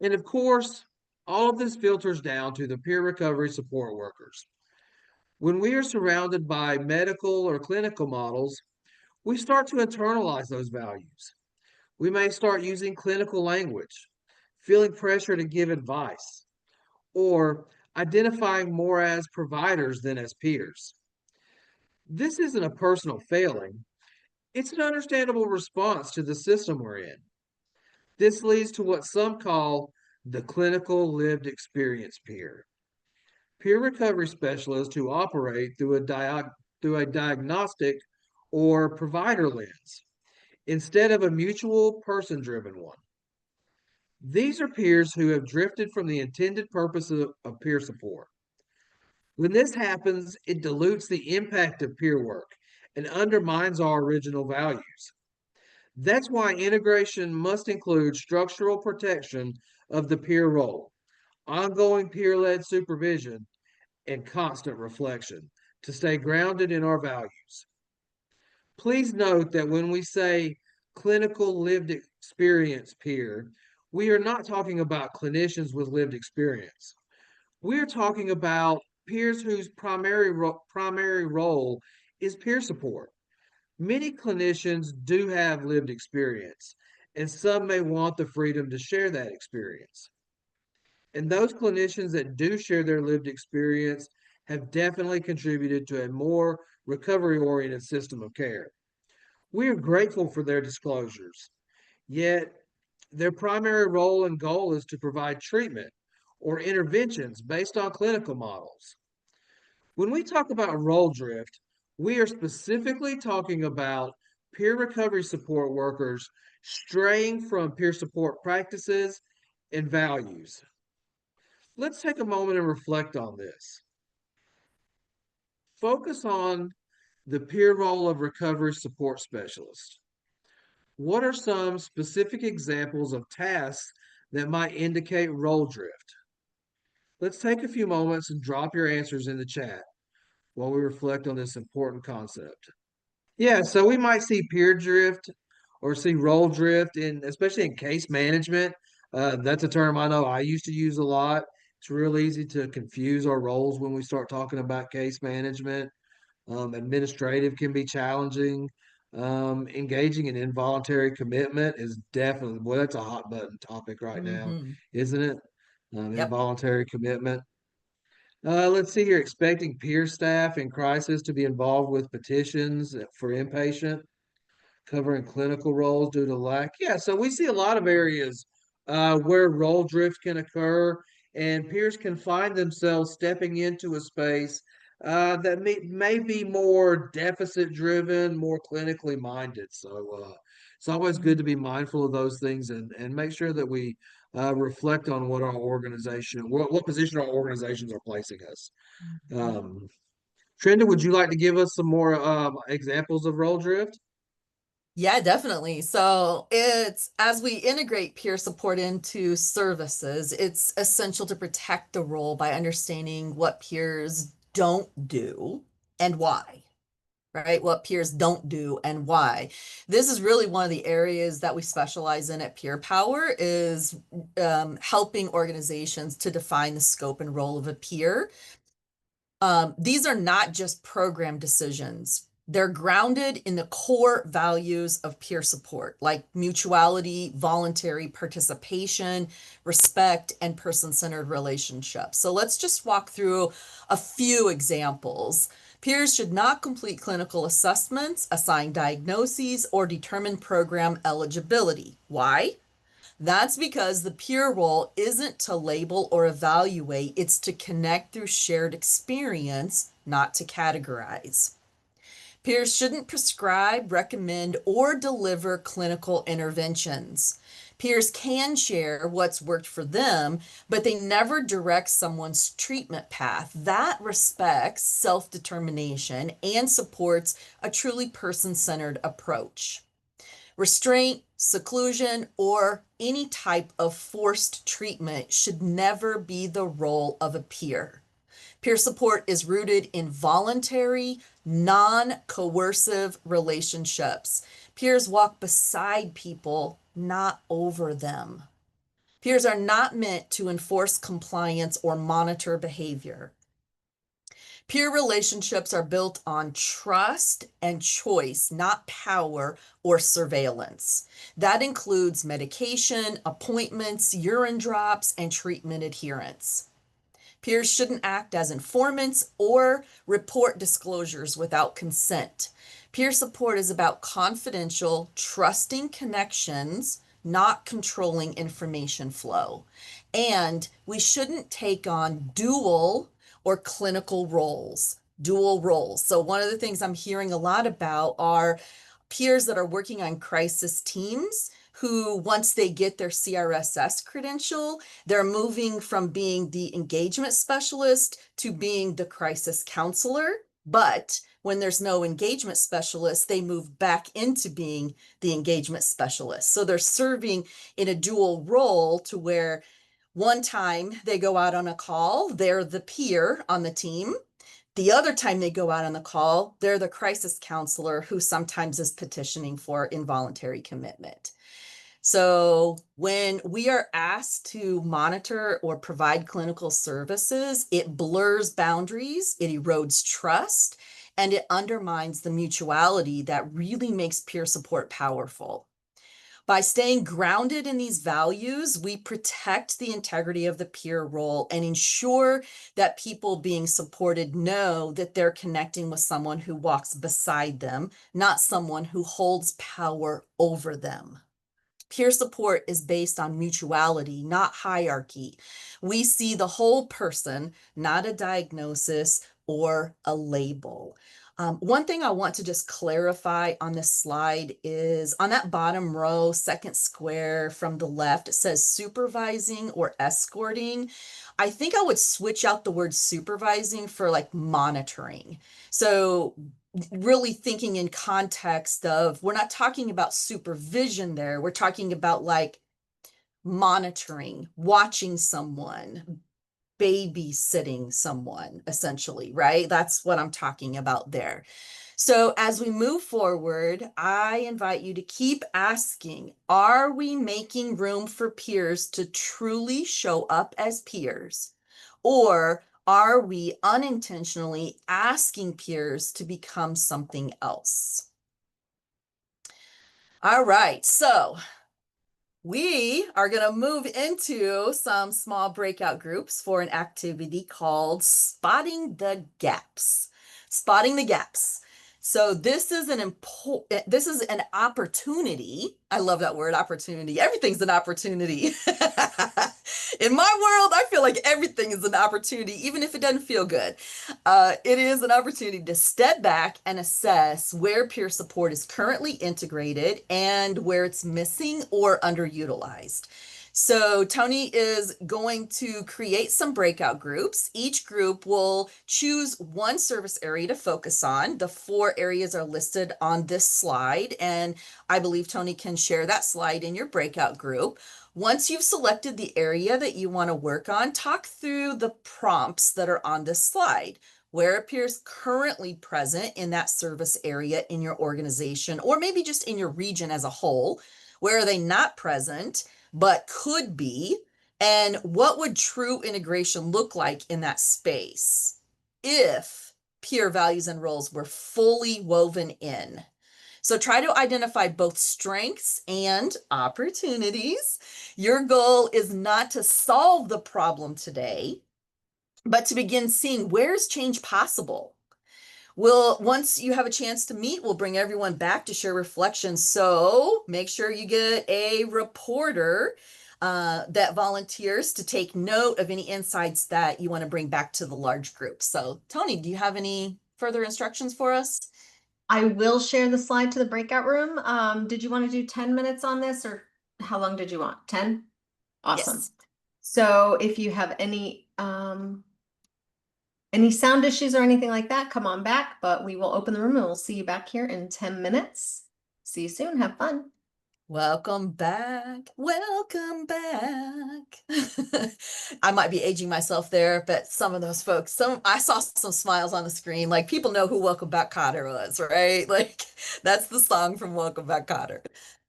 And of course, all of this filters down to the peer recovery support workers. When we are surrounded by medical or clinical models, we start to internalize those values. We may start using clinical language, feeling pressure to give advice, or identifying more as providers than as peers. This isn't a personal failing, it's an understandable response to the system we're in. This leads to what some call the clinical lived experience peer. Peer recovery specialists who operate through a diagnostic or provider lens instead of a mutual person driven one. These are peers who have drifted from the intended purpose of peer support. When this happens, it dilutes the impact of peer work and undermines our original values. That's why integration must include structural protection of the peer role, ongoing peer led supervision, and constant reflection to stay grounded in our values. Please note that when we say clinical lived experience peer, we are not talking about clinicians with lived experience. We're talking about peers whose primary role is peer support. Many clinicians do have lived experience, and some may want the freedom to share that experience. And those clinicians that do share their lived experience have definitely contributed to a more recovery oriented system of care. We are grateful for their disclosures, yet their primary role and goal is to provide treatment or interventions based on clinical models. When we talk about role drift, we are specifically talking about peer recovery support workers straying from peer support practices and values. Let's take a moment and reflect on this. Focus on the peer role of recovery support specialist. What are some specific examples of tasks that might indicate role drift? Let's take a few moments and drop your answers in the chat while we reflect on this important concept. Yeah, so we might see peer drift or see role drift in, especially in case management. That's a term I know I used to use a lot. It's real easy to confuse our roles when we start talking about case management. Administrative can be challenging. Engaging in involuntary commitment is definitely, boy, that's a hot button topic right now, Mm-hmm. isn't it? Yep. Involuntary commitment. Let's see here, expecting peer staff in crisis to be involved with petitions for inpatient, covering clinical roles due to lack. Yeah, so we see a lot of areas where role drift can occur, and peers can find themselves stepping into a space that may be more deficit driven, more clinically minded. So it's always good to be mindful of those things and make sure that we reflect on what our organization, what position our organizations are placing us. Mhm. Um, Trenda, would you like to give us some more examples of role drift? Yeah, definitely. So it's as we integrate peer support into services, it's essential to protect the role by understanding what peers don't do and why, right? What peers don't do and why. This is really one of the areas that we specialize in at Peer Power is helping organizations to define the scope and role of a peer. These are not just program decisions. They're grounded in the core values of peer support, like mutuality, voluntary participation, respect, and person-centered relationships. So let's just walk through a few examples. Peers should not complete clinical assessments, assign diagnoses, or determine program eligibility. Why? That's because the peer role isn't to label or evaluate, it's to connect through shared experience, not to categorize. Peers shouldn't prescribe, recommend, or deliver clinical interventions. Peers can share what's worked for them, but they never direct someone's treatment path. That respects self determination and supports a truly person centered approach. Restraint, seclusion, or any type of forced treatment should never be the role of a peer. Peer support is rooted in voluntary, non coercive relationships. Peers walk beside people, not over them. Peers are not meant to enforce compliance or monitor behavior. Peer relationships are built on trust and choice, not power or surveillance. That includes medication, appointments, urine drops, and treatment adherence. Peers shouldn't act as informants or report disclosures without consent. Peer support is about confidential, trusting connections, not controlling information flow. And we shouldn't take on dual or clinical roles, dual roles. So, one of the things I'm hearing a lot about are peers that are working on crisis teams who, once they get their CRSS credential, they're moving from being the engagement specialist to being the crisis counselor. But when there's no engagement specialist, they move back into being the engagement specialist. So they're serving in a dual role to where one time they go out on a call, they're the peer on the team. The other time they go out on the call, they're the crisis counselor who sometimes is petitioning for involuntary commitment. So when we are asked to monitor or provide clinical services, it blurs boundaries, it erodes trust, and it undermines the mutuality that really makes peer support powerful. By staying grounded in these values, we protect the integrity of the peer role and ensure that people being supported know that they're connecting with someone who walks beside them, not someone who holds power over them. Peer support is based on mutuality, not hierarchy. We see the whole person, not a diagnosis or a label. One thing I want to just clarify on this slide is on that bottom row, second square from the left, it says supervising or escorting. I think I would switch out the word supervising for like monitoring. So really thinking in context of, we're not talking about supervision there. We're talking about like monitoring, watching someone, babysitting someone, essentially, right? That's what I'm talking about there. So as we move forward, I invite you to keep asking, are we making room for peers to truly show up as peers? Or are we unintentionally asking peers to become something else? All right, so we are going to move into some small breakout groups for an activity called Spotting the Gaps. Spotting the gaps. So this is an opportunity. I love that word, opportunity. Everything's an opportunity. In my world, I feel like everything is an opportunity, even if it doesn't feel good. It is an opportunity to step back and assess where peer support is currently integrated and where it's missing or underutilized. So Tony is going to create some breakout groups. Each group will choose one service area to focus on. The 4 areas are listed on this slide, and I believe Tony can share that slide in your breakout group. Once you've selected the area that you want to work on, talk through the prompts that are on this slide. Where appears currently present in that service area in your organization, or maybe just in your region as a whole? Where are they not present, but could be? And what would true integration look like in that space if peer values and roles were fully woven in? So try to identify both strengths and opportunities. Your goal is not to solve the problem today, but to begin seeing where's change possible. Once you have a chance to meet, we'll bring everyone back to share reflections. So make sure you get a reporter that volunteers to take note of any insights that you want to bring back to the large group. So Tony, do you have any further instructions for us? I will share the slide to the breakout room. Did you want to do 10 minutes on this, or how long did you want? 10? Awesome. Yes. So if you have any sound issues or anything like that, come on back, but we will open the room and we'll see you back here in 10 minutes. See you soon. Have fun. Welcome back. Welcome back. I might be aging myself there, but some of those folks, I saw some smiles on the screen. Like, people know who Welcome Back Cotter was, right? Like, that's the song from Welcome Back Cotter.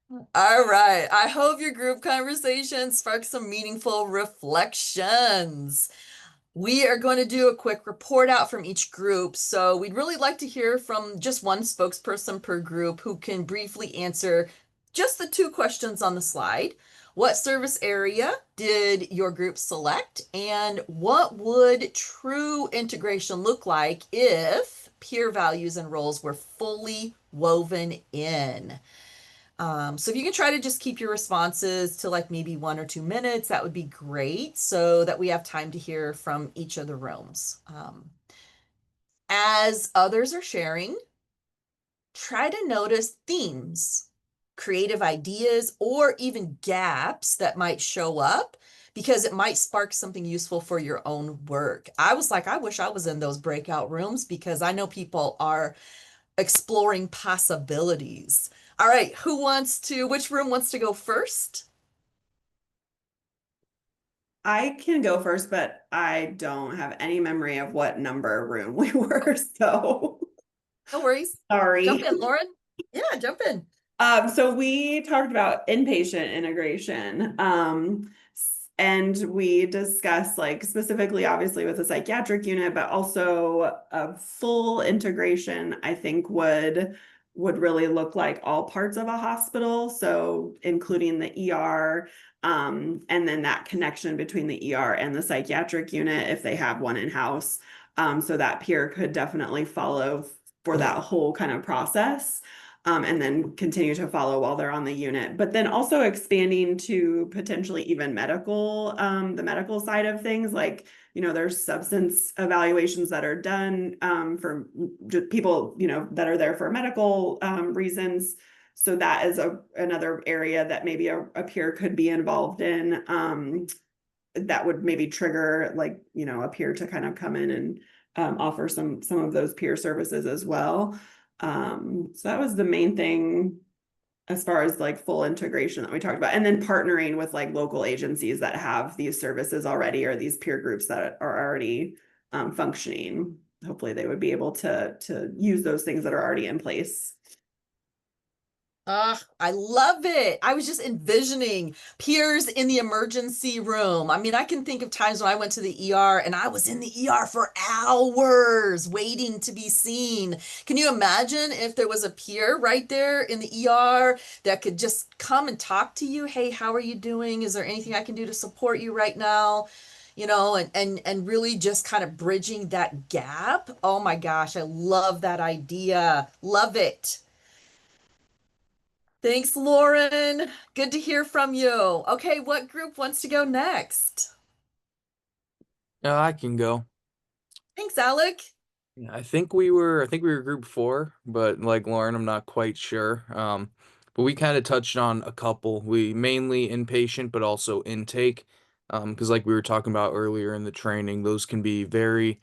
All right. I hope your group conversation sparks some meaningful reflections. We are going to do a quick report out from each group. So we'd really like to hear from just one spokesperson per group who can briefly answer just the 2 questions on the slide. What service area did your group select? And what would true integration look like if peer values and roles were fully woven in? So if you can try to just keep your responses to like maybe 1 or 2 minutes, that would be great, so that we have time to hear from each of the rooms. As others are sharing, try to notice themes, creative ideas, or even gaps that might show up, because it might spark something useful for your own work. I was like, I wish I was in those breakout rooms, because I know people are exploring possibilities. All right, which room wants to go first? I can go first, but I don't have any memory of what number room we were, so No worries. Jump sorry. in, Lauren. Yeah, jump in. So we talked about inpatient integration. And we discussed like specifically, obviously, with the psychiatric unit, but also a full integration, I think would really look like all parts of a hospital. So including the ER, and then that connection between the ER and the psychiatric unit if they have one in-house. So that peer could definitely follow for that whole kind of process. And then continue to follow while they're on the unit. But then also expanding to potentially even medical, the medical side of things, like, you know, there's substance evaluations that are done for people, you know, that are there for medical reasons. So that is another area that maybe a peer could be involved in. That would maybe trigger, like, you know, a peer to kind of come in and offer some of those peer services as well. So that was the main thing as far as like full integration that we talked about, and then partnering with like local agencies that have these services already, or these peer groups that are already functioning. Hopefully they would be able to use those things that are already in place. I love it. I was just envisioning peers in the emergency room. I mean, I can think of times when I went to the ER and I was in the ER for hours waiting to be seen. Can you imagine if there was a peer right there in the ER that could just come and talk to you? Hey, how are you doing? Is there anything I can do to support you right now? You know, and really just kind of bridging that gap. Oh my gosh, I love that idea. Love it. Thanks, Lauren. Good to hear from you. Okay, what group wants to go next? I can go. Thanks, Alec. Yeah, I think we were group 4, but like Lauren, I'm not quite sure. But we kind of touched on a couple. We mainly inpatient, but also intake. Because like we were talking about earlier in the training, those can be very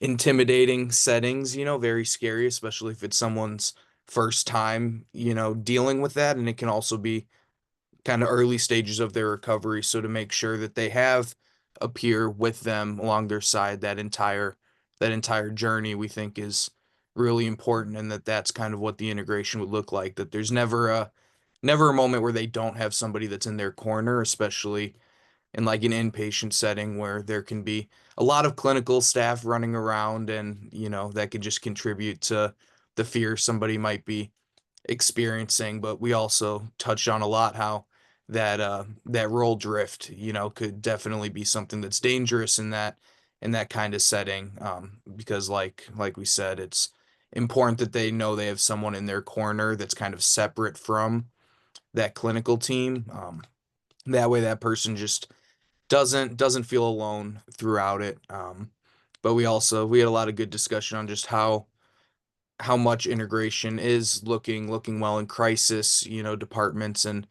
intimidating settings, very scary, especially if it's someone's first time, dealing with that. And it can also be kind of early stages of their recovery. So to make sure that they have a peer with them along their side that entire journey, we think is really important, and that's kind of what the integration would look like. That there's never a moment where they don't have somebody that's in their corner, especially in like an inpatient setting where there can be a lot of clinical staff running around, and that could just contribute to the fear somebody might be experiencing. But we also touched on a lot how that role drift, could definitely be something that's dangerous in that kind of setting. Because like we said, it's important that they know they have someone in their corner that's kind of separate from that clinical team. That way that person just doesn't feel alone throughout it. But we had a lot of good discussion on just how much integration is looking well in crisis, departments, and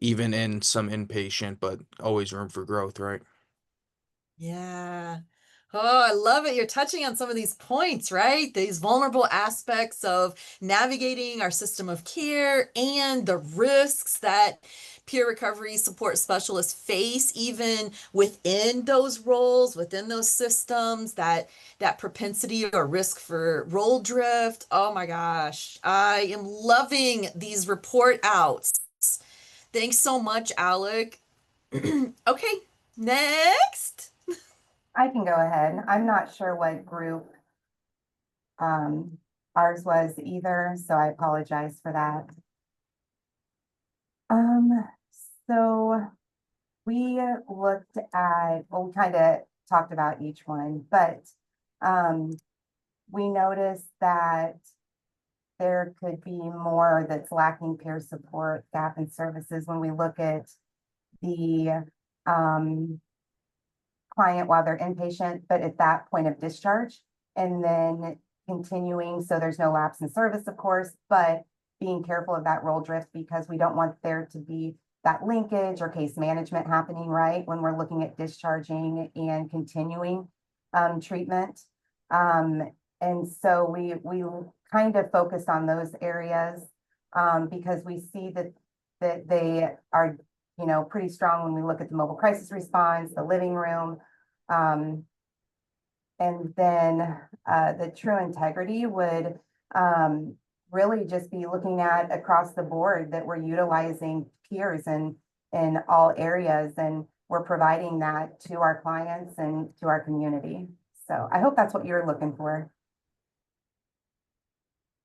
even in some inpatient, but always room for growth, right? Yeah. Oh, I love it. You're touching on some of these points, right? These vulnerable aspects of navigating our system of care and the risks that peer recovery support specialists face even within those roles, within those systems, that propensity or risk for role drift. Oh my gosh. I am loving these report outs. Thanks so much, Alec. Okay, next. I can go ahead. I'm not sure what group ours was either, so I apologize for that. So we looked at, well, we kind of talked about each one, but we noticed that there could be more that's lacking peer support, gap in services when we look at the client while they're inpatient, but at that point of discharge, and then continuing, so there's no lapse in service, of course, but being careful of that role drift, because we don't want there to be that linkage or case management happening, right, when we're looking at discharging and continuing treatment. And so we kind of focused on those areas because we see that they are pretty strong when we look at the mobile crisis response, the living room. And then the true integrity would really just be looking at across the board that we're utilizing peers in all areas, and we're providing that to our clients and to our community. So I hope that's what you're looking for.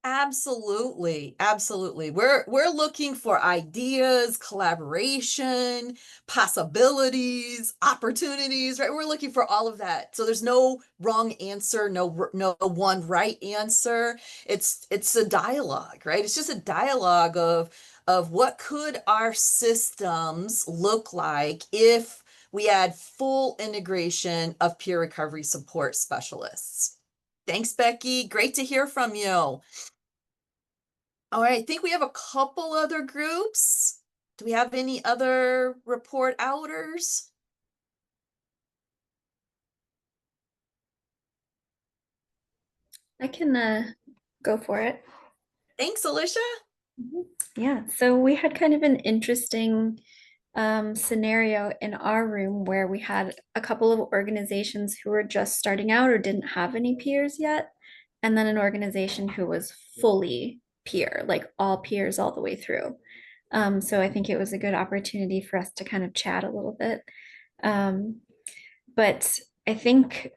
Absolutely, absolutely. We're looking for ideas, collaboration, possibilities, opportunities, right? We're looking for all of that. So there's no wrong answer, no one right answer. It's a dialogue, right? It's just a dialogue of what could our systems look like if we had full integration of peer recovery support specialists. Thanks, Becky. Great to hear from you. All right, I think we have a couple other groups. Do we have any other report outers? I can go for it. Thanks, Alicia. Yeah, so we had kind of an interesting scenario in our room where we had a couple of organizations who were just starting out or didn't have any peers yet, and then an organization who was fully peer, like all peers all the way through. So I think it was a good opportunity for us to kind of chat a little bit. But I think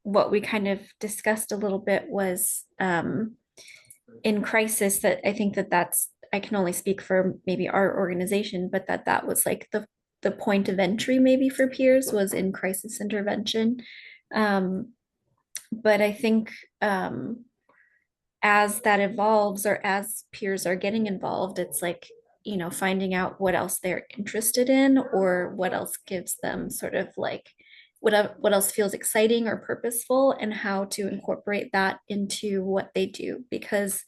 what we kind of discussed a little bit was in crisis, that I think that's, I can only speak for maybe our organization, but that was like the point of entry maybe for peers was in crisis intervention. But I think as that evolves, or as peers are getting involved, it's like, finding out what else they're interested in, or what else gives them sort of like what else feels exciting or purposeful, and how to incorporate that into what they do. Because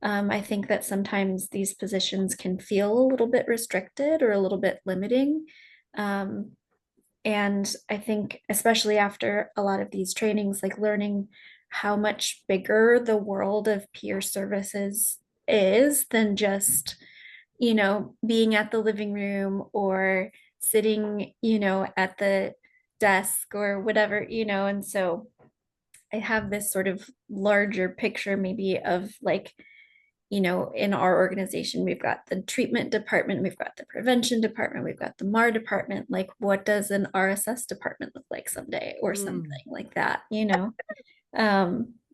I think that sometimes these positions can feel a little bit restricted or a little bit limiting. And I think, especially after a lot of these trainings, like learning how much bigger the world of peer services is than just, being at the living room or sitting, at the desk or whatever, and so I have this sort of larger picture maybe of like, in our organization, we've got the treatment department, we've got the prevention department, we've got the MAR department. Like, what does an RSS department look like someday, or something like that,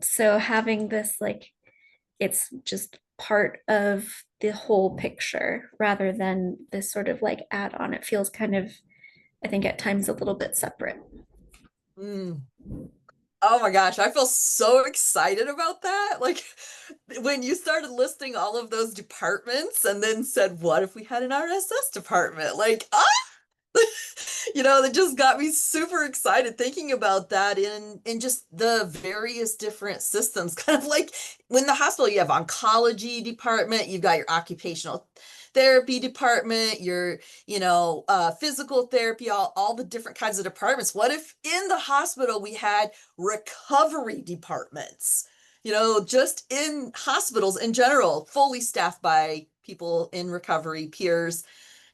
So having this, like, it's just part of the whole picture rather than this sort of like add on. It feels kind of, I think at times, a little bit separate. Oh my gosh, I feel so excited about that. Like when you started listing all of those departments and then said, what if we had an RSS department? Like, that just got me super excited thinking about that in just the various different systems. Kind of like when the hospital, you have oncology department, you've got your occupational therapy department, your physical therapy, all the different kinds of departments. What if in the hospital we had recovery departments? Just in hospitals in general, fully staffed by people in recovery, peers.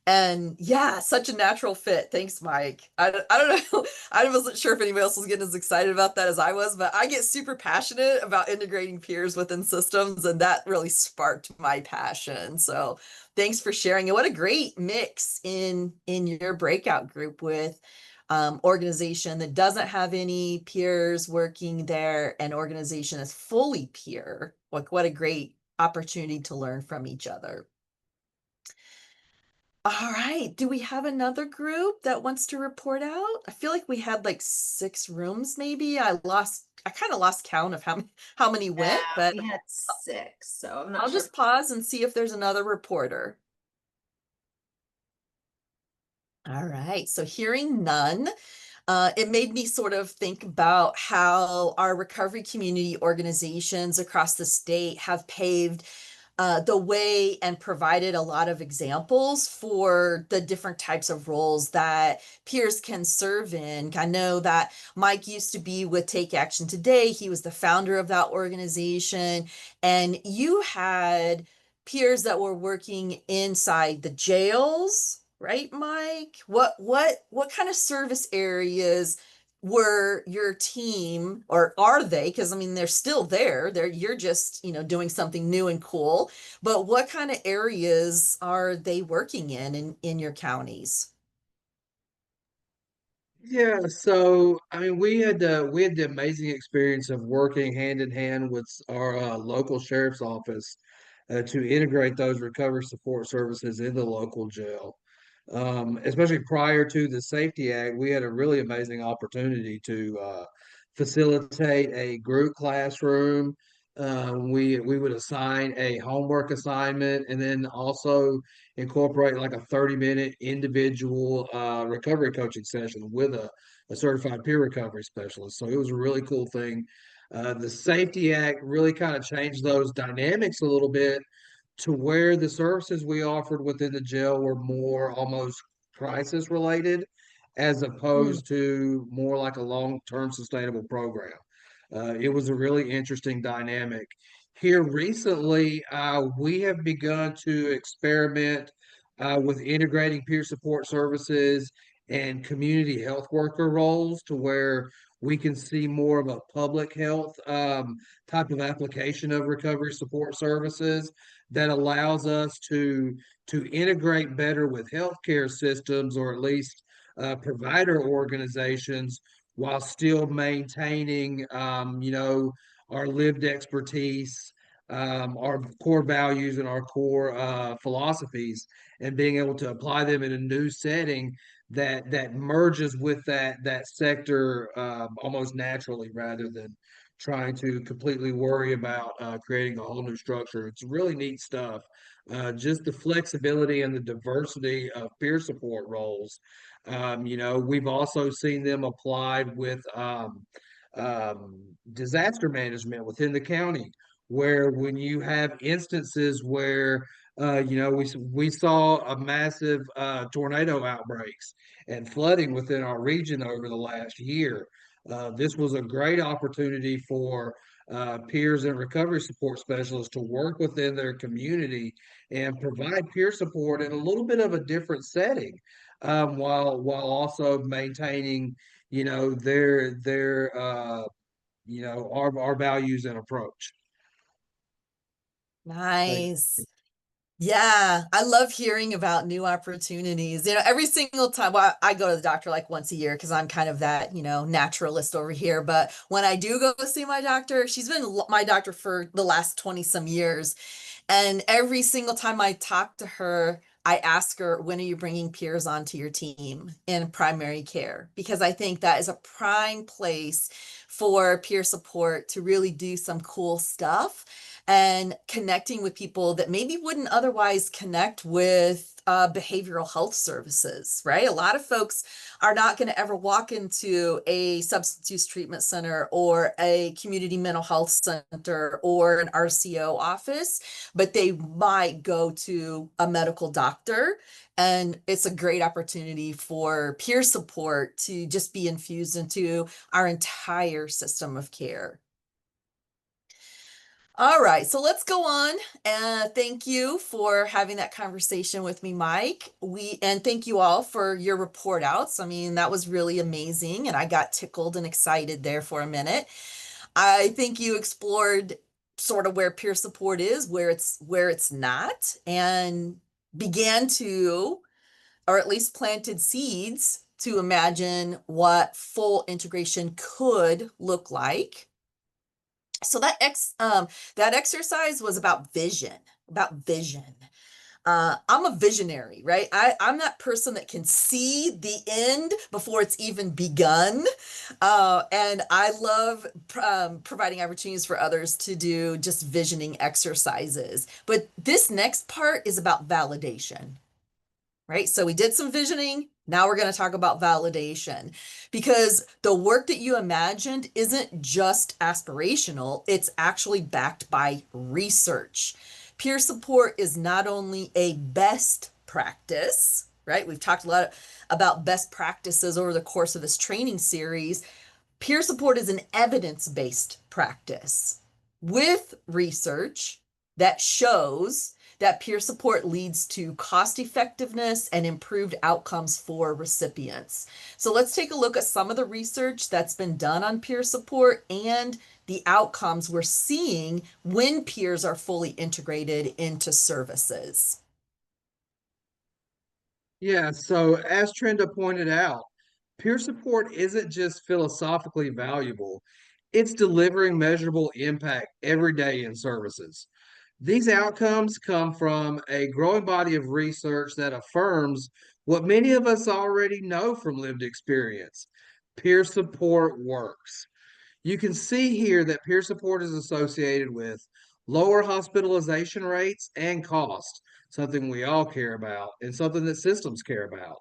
And yeah, such a natural fit. Thanks, Mike. I don't know. I wasn't sure if anybody else was getting as excited about that as I was, but I get super passionate about integrating peers within systems, and that really sparked my passion. So thanks for sharing. And what a great mix in your breakout group with organization that doesn't have any peers working there, and organization is fully peer. Like, what a great opportunity to learn from each other. All right. Do we have another group that wants to report out? I feel like we had like 6 rooms, maybe. I kind of lost count of how many went, but we had 6, so I'm not I'll sure. just pause and see if there's another reporter. All right. So hearing none, it made me sort of think about how our recovery community organizations across the state have paved the way and provided a lot of examples for the different types of roles that peers can serve in. I know that Mike used to be with Take Action Today. He was the founder of that organization. And you had peers that were working inside the jails, right, Mike? What kind of service areas were your team, or are they? Because I mean, they're still there. You're just, doing something new and cool. But what kind of areas are they working in your counties? Yeah, so I mean, we had the amazing experience of working hand in hand with our local sheriff's office to integrate those recovery support services in the local jail. Especially prior to the Safety Act, we had a really amazing opportunity to facilitate a group classroom. We would assign a homework assignment and then also incorporate like a 30-minute individual recovery coaching session with a certified peer recovery specialist. So it was a really cool thing. The Safety Act really kind of changed those dynamics a little bit to where the services we offered within the jail were more almost crisis related as Mm. opposed to more like a long-term sustainable program. It was a really interesting dynamic. Here recently, we have begun to experiment with integrating peer support services and community health worker roles to where we can see more of a public health type of application of recovery support services that allows us to integrate better with healthcare systems or at least provider organizations while still maintaining our lived expertise, our core values and our core philosophies, and being able to apply them in a new setting that merges with that sector almost naturally rather than trying to completely worry about creating a whole new structure. It's really neat stuff. Just the flexibility and the diversity of peer support roles. We've also seen them applied with disaster management within the county, where when you have instances where we saw a massive tornado outbreaks and flooding within our region over the last year. This was a great opportunity for peers and recovery support specialists to work within their community and provide peer support in a little bit of a different setting, while also maintaining, our values and approach. Like, Nice. Yeah, I love hearing about new opportunities. Every single time, well, I go to the doctor like once a year because I'm kind of that, naturalist over here. But when I do go see my doctor, she's been my doctor for the last 20 some years. And every single time I talk to her, I ask her, when are you bringing peers onto your team in primary care? Because I think that is a prime place for peer support to really do some cool stuff and connecting with people that maybe wouldn't otherwise connect with behavioral health services, right? A lot of folks are not going to ever walk into a substance use treatment center or a community mental health center or an RCO office, but they might go to a medical doctor. And it's a great opportunity for peer support to just be infused into our entire system of care. All right, so let's go on. Thank you for having that conversation with me, Mike. And thank you all for your report outs. I mean, that was really amazing, and I got tickled and excited there for a minute. I think you explored sort of where peer support is, where it's not, and began to, or at least planted seeds to imagine what full integration could look like. So that exercise was about vision, about vision. I'm a visionary, right? I'm that person that can see the end before it's even begun. And I love providing opportunities for others to do just visioning exercises. But this next part is about validation, right? So we did some visioning. Now we're going to talk about validation, because the work that you imagined isn't just aspirational, it's actually backed by research. Peer support is not only a best practice, right? We've talked a lot about best practices over the course of this training series. Peer support is an evidence-based practice with research that shows that peer support leads to cost effectiveness and improved outcomes for recipients. So let's take a look at some of the research that's been done on peer support and the outcomes we're seeing when peers are fully integrated into services. Yeah, so as Trenda pointed out, peer support isn't just philosophically valuable, it's delivering measurable impact every day in services. These outcomes come from a growing body of research that affirms what many of us already know from lived experience. Peer support works. You can see here that peer support is associated with lower hospitalization rates and cost, something we all care about and something that systems care about.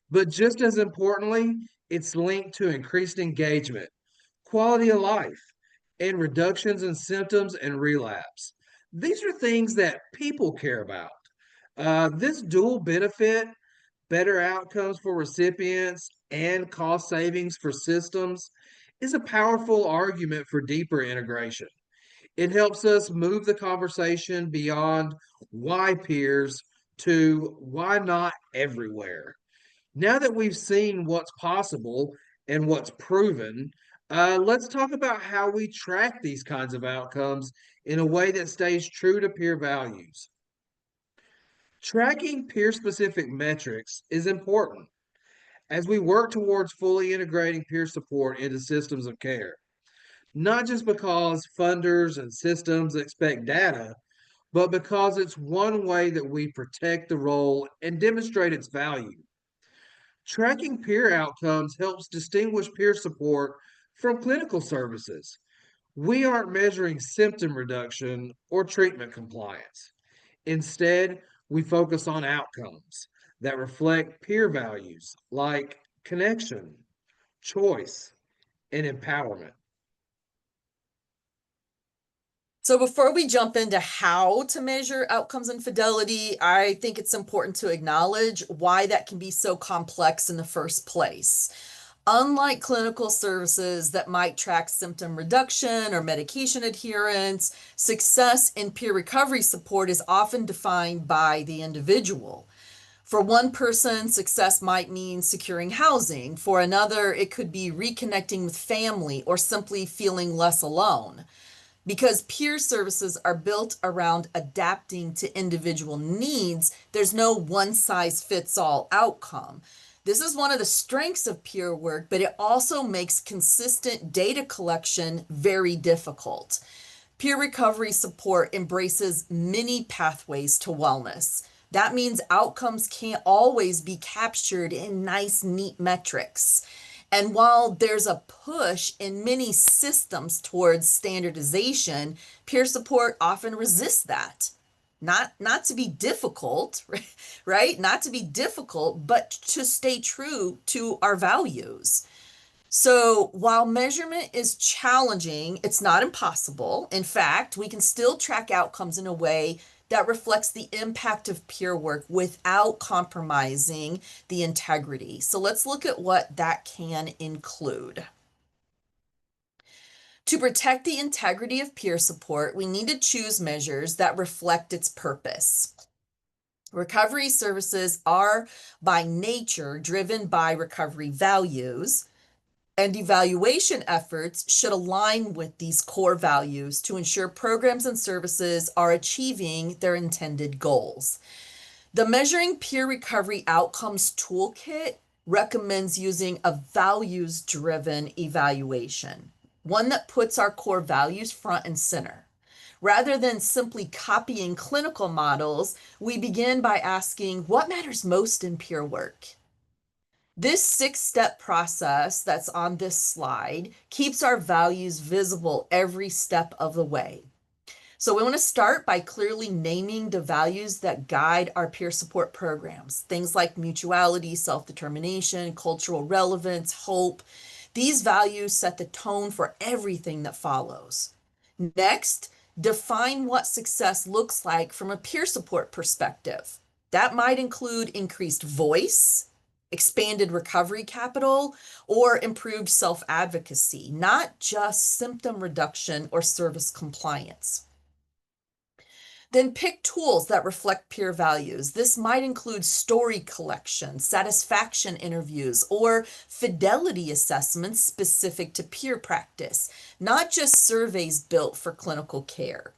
But just as importantly, it's linked to increased engagement, quality of life, and reductions in symptoms and relapse. These are things that people care about. This dual benefit, better outcomes for recipients and cost savings for systems, is a powerful argument for deeper integration. It helps us move the conversation beyond why peers to why not everywhere. Now that we've seen what's possible and what's proven, let's talk about how we track these kinds of outcomes in a way that stays true to peer values. Tracking peer specific metrics is important as we work towards fully integrating peer support into systems of care, not just because funders and systems expect data, but because it's one way that we protect the role and demonstrate its value. Tracking peer outcomes helps distinguish peer support from clinical services. We aren't measuring symptom reduction or treatment compliance. Instead, we focus on outcomes that reflect peer values like connection, choice, and empowerment. So before we jump into how to measure outcomes and fidelity, I think it's important to acknowledge why that can be so complex in the first place. Unlike clinical services that might track symptom reduction or medication adherence, success in peer recovery support is often defined by the individual. For one person, success might mean securing housing. For another, it could be reconnecting with family or simply feeling less alone. Because peer services are built around adapting to individual needs, there's no one size fits all outcome. This is one of the strengths of peer work, but it also makes consistent data collection very difficult. Peer recovery support embraces many pathways to wellness. That means outcomes can't always be captured in nice, neat metrics. And while there's a push in many systems towards standardization, peer support often resists that. Not to be difficult, right? Not to be difficult, but to stay true to our values. So while measurement is challenging, it's not impossible. In fact, we can still track outcomes in a way that reflects the impact of peer work without compromising the integrity. So let's look at what that can include. To protect the integrity of peer support, we need to choose measures that reflect its purpose. Recovery services are by nature driven by recovery values, and evaluation efforts should align with these core values to ensure programs and services are achieving their intended goals. The Measuring Peer Recovery Outcomes Toolkit recommends using a values-driven evaluation, one that puts our core values front and center. Rather than simply copying clinical models, we begin by asking what matters most in peer work. This 6-step process that's on this slide keeps our values visible every step of the way. So we want to start by clearly naming the values that guide our peer support programs. Things like mutuality, self-determination, cultural relevance, hope. These values set the tone for everything that follows. Next, define what success looks like from a peer support perspective. That might include increased voice, expanded recovery capital, or improved self-advocacy, not just symptom reduction or service compliance. Then pick tools that reflect peer values. This might include story collection, satisfaction interviews, or fidelity assessments specific to peer practice, not just surveys built for clinical care.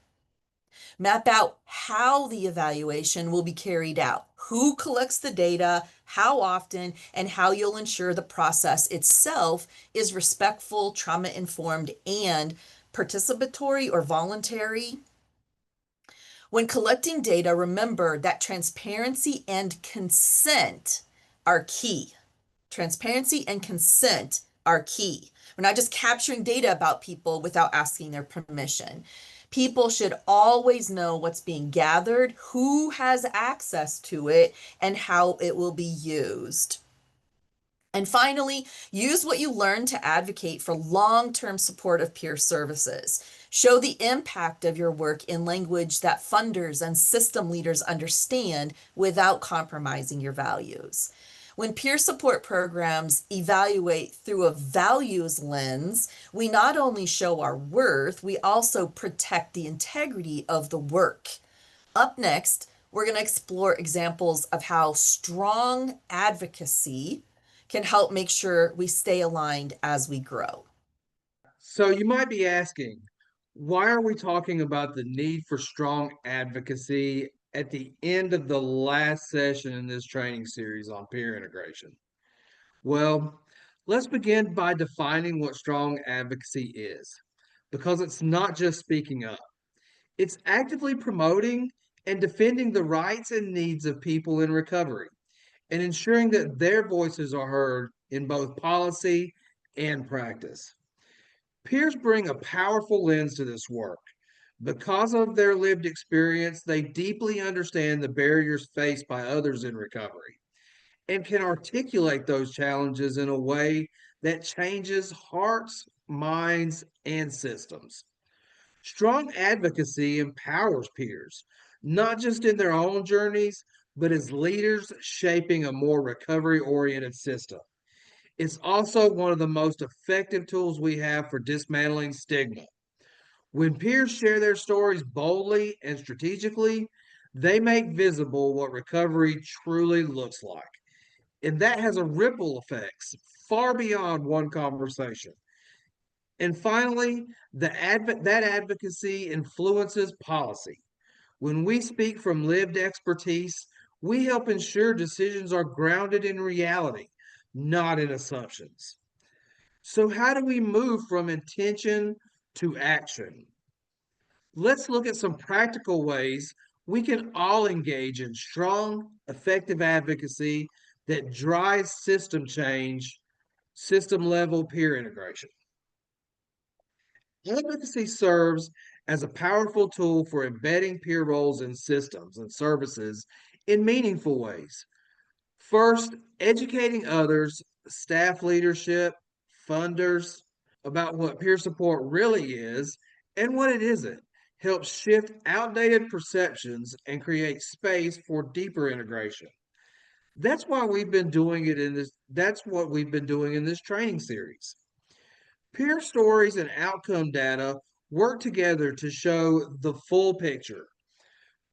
Map out how the evaluation will be carried out, who collects the data, how often, and how you'll ensure the process itself is respectful, trauma-informed, and participatory or voluntary. When collecting data, remember that transparency and consent are key. Transparency and consent are key. We're not just capturing data about people without asking their permission. People should always know what's being gathered, who has access to it, and how it will be used. And finally, use what you learn to advocate for long-term support of peer services. Show the impact of your work in language that funders and system leaders understand without compromising your values. When peer support programs evaluate through a values lens, we not only show our worth, we also protect the integrity of the work. Up next, we're going to explore examples of how strong advocacy can help make sure we stay aligned as we grow. So you might be asking, why are we talking about the need for strong advocacy at the end of the last session in this training series on peer integration? Well, let's begin by defining what strong advocacy is, because it's not just speaking up. It's actively promoting and defending the rights and needs of people in recovery and ensuring that their voices are heard in both policy and practice. Peers bring a powerful lens to this work. Because of their lived experience, they deeply understand the barriers faced by others in recovery and can articulate those challenges in a way that changes hearts, minds, and systems. Strong advocacy empowers peers, not just in their own journeys, but as leaders shaping a more recovery oriented system. It's also one of the most effective tools we have for dismantling stigma. When peers share their stories boldly and strategically, they make visible what recovery truly looks like. And that has a ripple effects far beyond one conversation. And finally, that advocacy influences policy. When we speak from lived expertise, we help ensure decisions are grounded in reality, not in assumptions. So, how do we move from intention to action? Let's look at some practical ways we can all engage in strong, effective advocacy that drives system change, system level peer integration. Advocacy serves as a powerful tool for embedding peer roles in systems and services in meaningful ways. First, educating others, staff leadership, funders, about what peer support really is and what it isn't helps shift outdated perceptions and create space for deeper integration. That's why we've been doing it in this, that's what we've been doing in this training series. Peer stories and outcome data work together to show the full picture.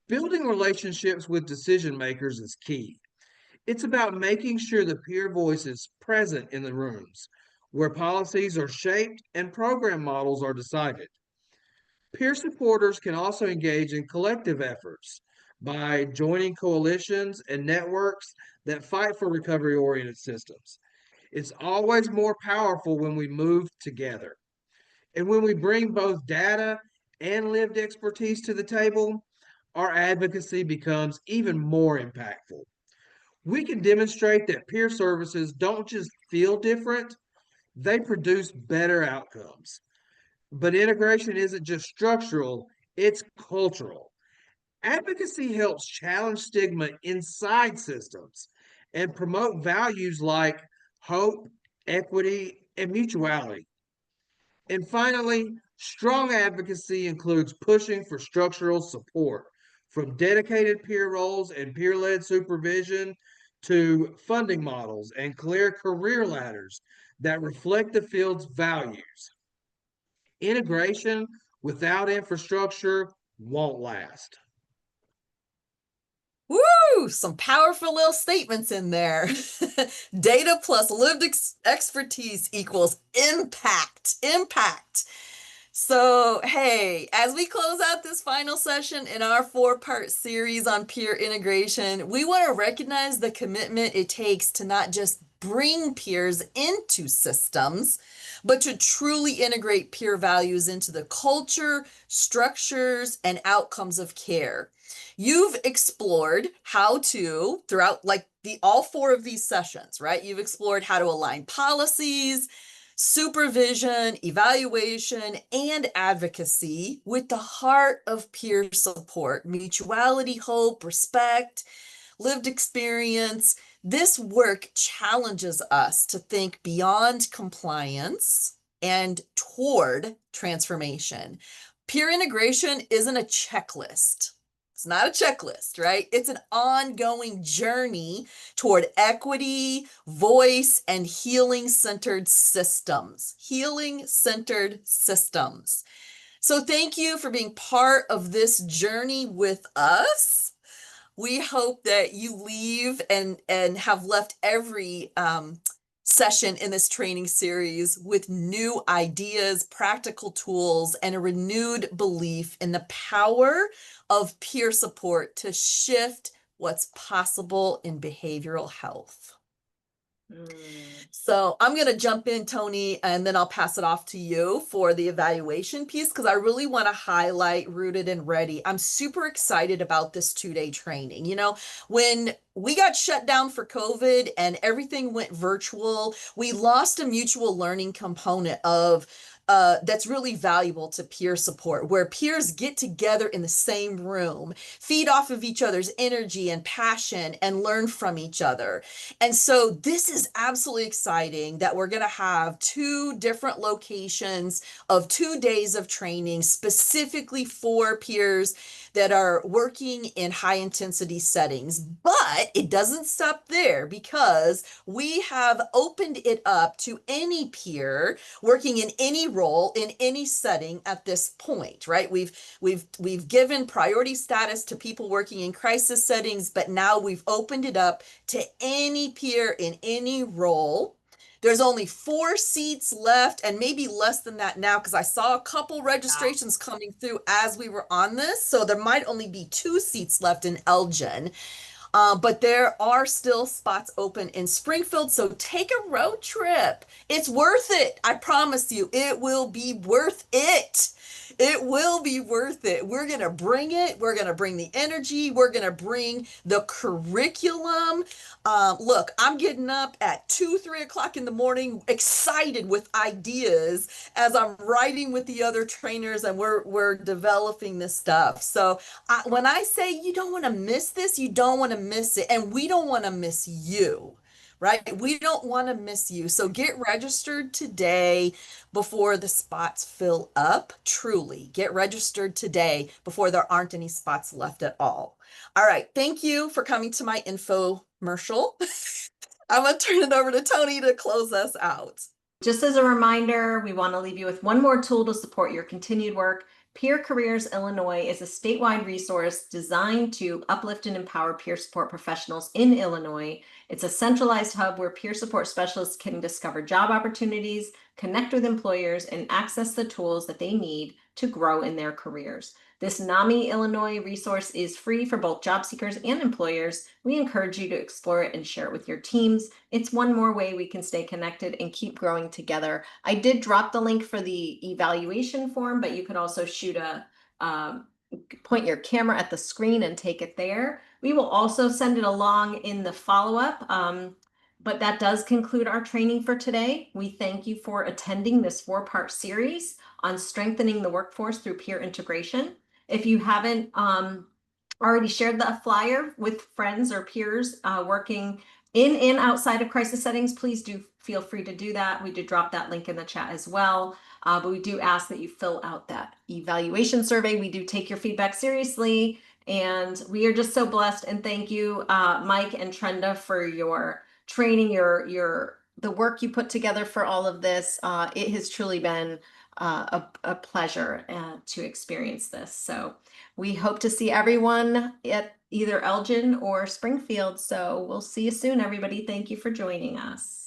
Building relationships with decision makers is key. It's about making sure the peer voice is present in the rooms where policies are shaped and program models are decided. Peer supporters can also engage in collective efforts by joining coalitions and networks that fight for recovery oriented systems. It's always more powerful when we move together. And when we bring both data and lived expertise to the table, our advocacy becomes even more impactful. We can demonstrate that peer services don't just feel different, they produce better outcomes. But integration isn't just structural, it's cultural. Advocacy helps challenge stigma inside systems and promote values like hope, equity, and mutuality. And finally, strong advocacy includes pushing for structural support, from dedicated peer roles and peer led supervision to funding models and clear career ladders that reflect the field's values. Integration without infrastructure won't last. Woo, some powerful little statements in there. Data plus lived expertise equals impact. Impact. So, hey, as we close out this final session in our 4-part series on peer integration, we want to recognize the commitment it takes to not just bring peers into systems, but to truly integrate peer values into the culture, structures, and outcomes of care. You've explored how to, throughout like all 4 of these sessions, right? You've explored how to align policies, supervision, evaluation, and advocacy with the heart of peer support, mutuality, hope, respect, lived experience. This work challenges us to think beyond compliance and toward transformation. Peer integration isn't a checklist. It's not a checklist, right? It's an ongoing journey toward equity, voice, and healing-centered systems. Healing-centered systems. So thank you for being part of this journey with us. We hope that you leave and have left every session in this training series with new ideas, practical tools, and a renewed belief in the power of peer support to shift what's possible in behavioral health. So I'm going to jump in, Tony, and then I'll pass it off to you for the evaluation piece, because I really want to highlight Rooted and Ready. I'm super excited about this 2-day training. You know, when we got shut down for COVID and everything went virtual, we lost a mutual learning component of that's really valuable to peer support, where peers get together in the same room, feed off of each other's energy and passion, and learn from each other. And so this is absolutely exciting that we're going to have 2 different locations of 2 days of training specifically for peers that are working in high intensity settings. But it doesn't stop there, because we have opened it up to any peer working in any role in any setting at this point, right? We've given priority status to people working in crisis settings, but now we've opened it up to any peer in any role. There's only 4 seats left, and maybe less than that now, because I saw a couple registrations coming through as we were on this. So there might only be 2 seats left in Elgin. But there are still spots open in Springfield, so take a road trip. It's worth it. I promise you, it will be worth it. It will be worth it. We're going to bring it. We're going to bring the energy. We're going to bring the curriculum. Look, I'm getting up at 2-3 o'clock in the morning, excited with ideas as I'm writing with the other trainers, and we're developing this stuff. So when I say you don't want to miss this, you don't want to miss it. And we don't want to miss you, right? We don't want to miss you. So get registered today before the spots fill up. Truly, get registered today before there aren't any spots left at all. All right. Thank you for coming to my infomercial. I'm going to turn it over to Tony to close us out. Just as a reminder, we want to leave you with one more tool to support your continued work. Peer Careers Illinois is a statewide resource designed to uplift and empower peer support professionals in Illinois. It's a centralized hub where peer support specialists can discover job opportunities, connect with employers, and access the tools that they need to grow in their careers. This NAMI Illinois resource is free for both job seekers and employers. We encourage you to explore it and share it with your teams. It's one more way we can stay connected and keep growing together. I did drop the link for the evaluation form, but you could also point your camera at the screen and take it there. We will also send it along in the follow-up. But that does conclude our training for today. We thank you for attending this 4-part series on strengthening the workforce through peer integration. If you haven't already shared the flyer with friends or peers working in and outside of crisis settings, please do feel free to do that. We did drop that link in the chat as well. But we do ask that you fill out that evaluation survey. We do take your feedback seriously, and we are just so blessed. And thank you, Mike and Trenda, for your training, the work you put together for all of this. It has truly been a pleasure to experience this. So we hope to see everyone at either Elgin or Springfield. So we'll see you soon, everybody. Thank you for joining us.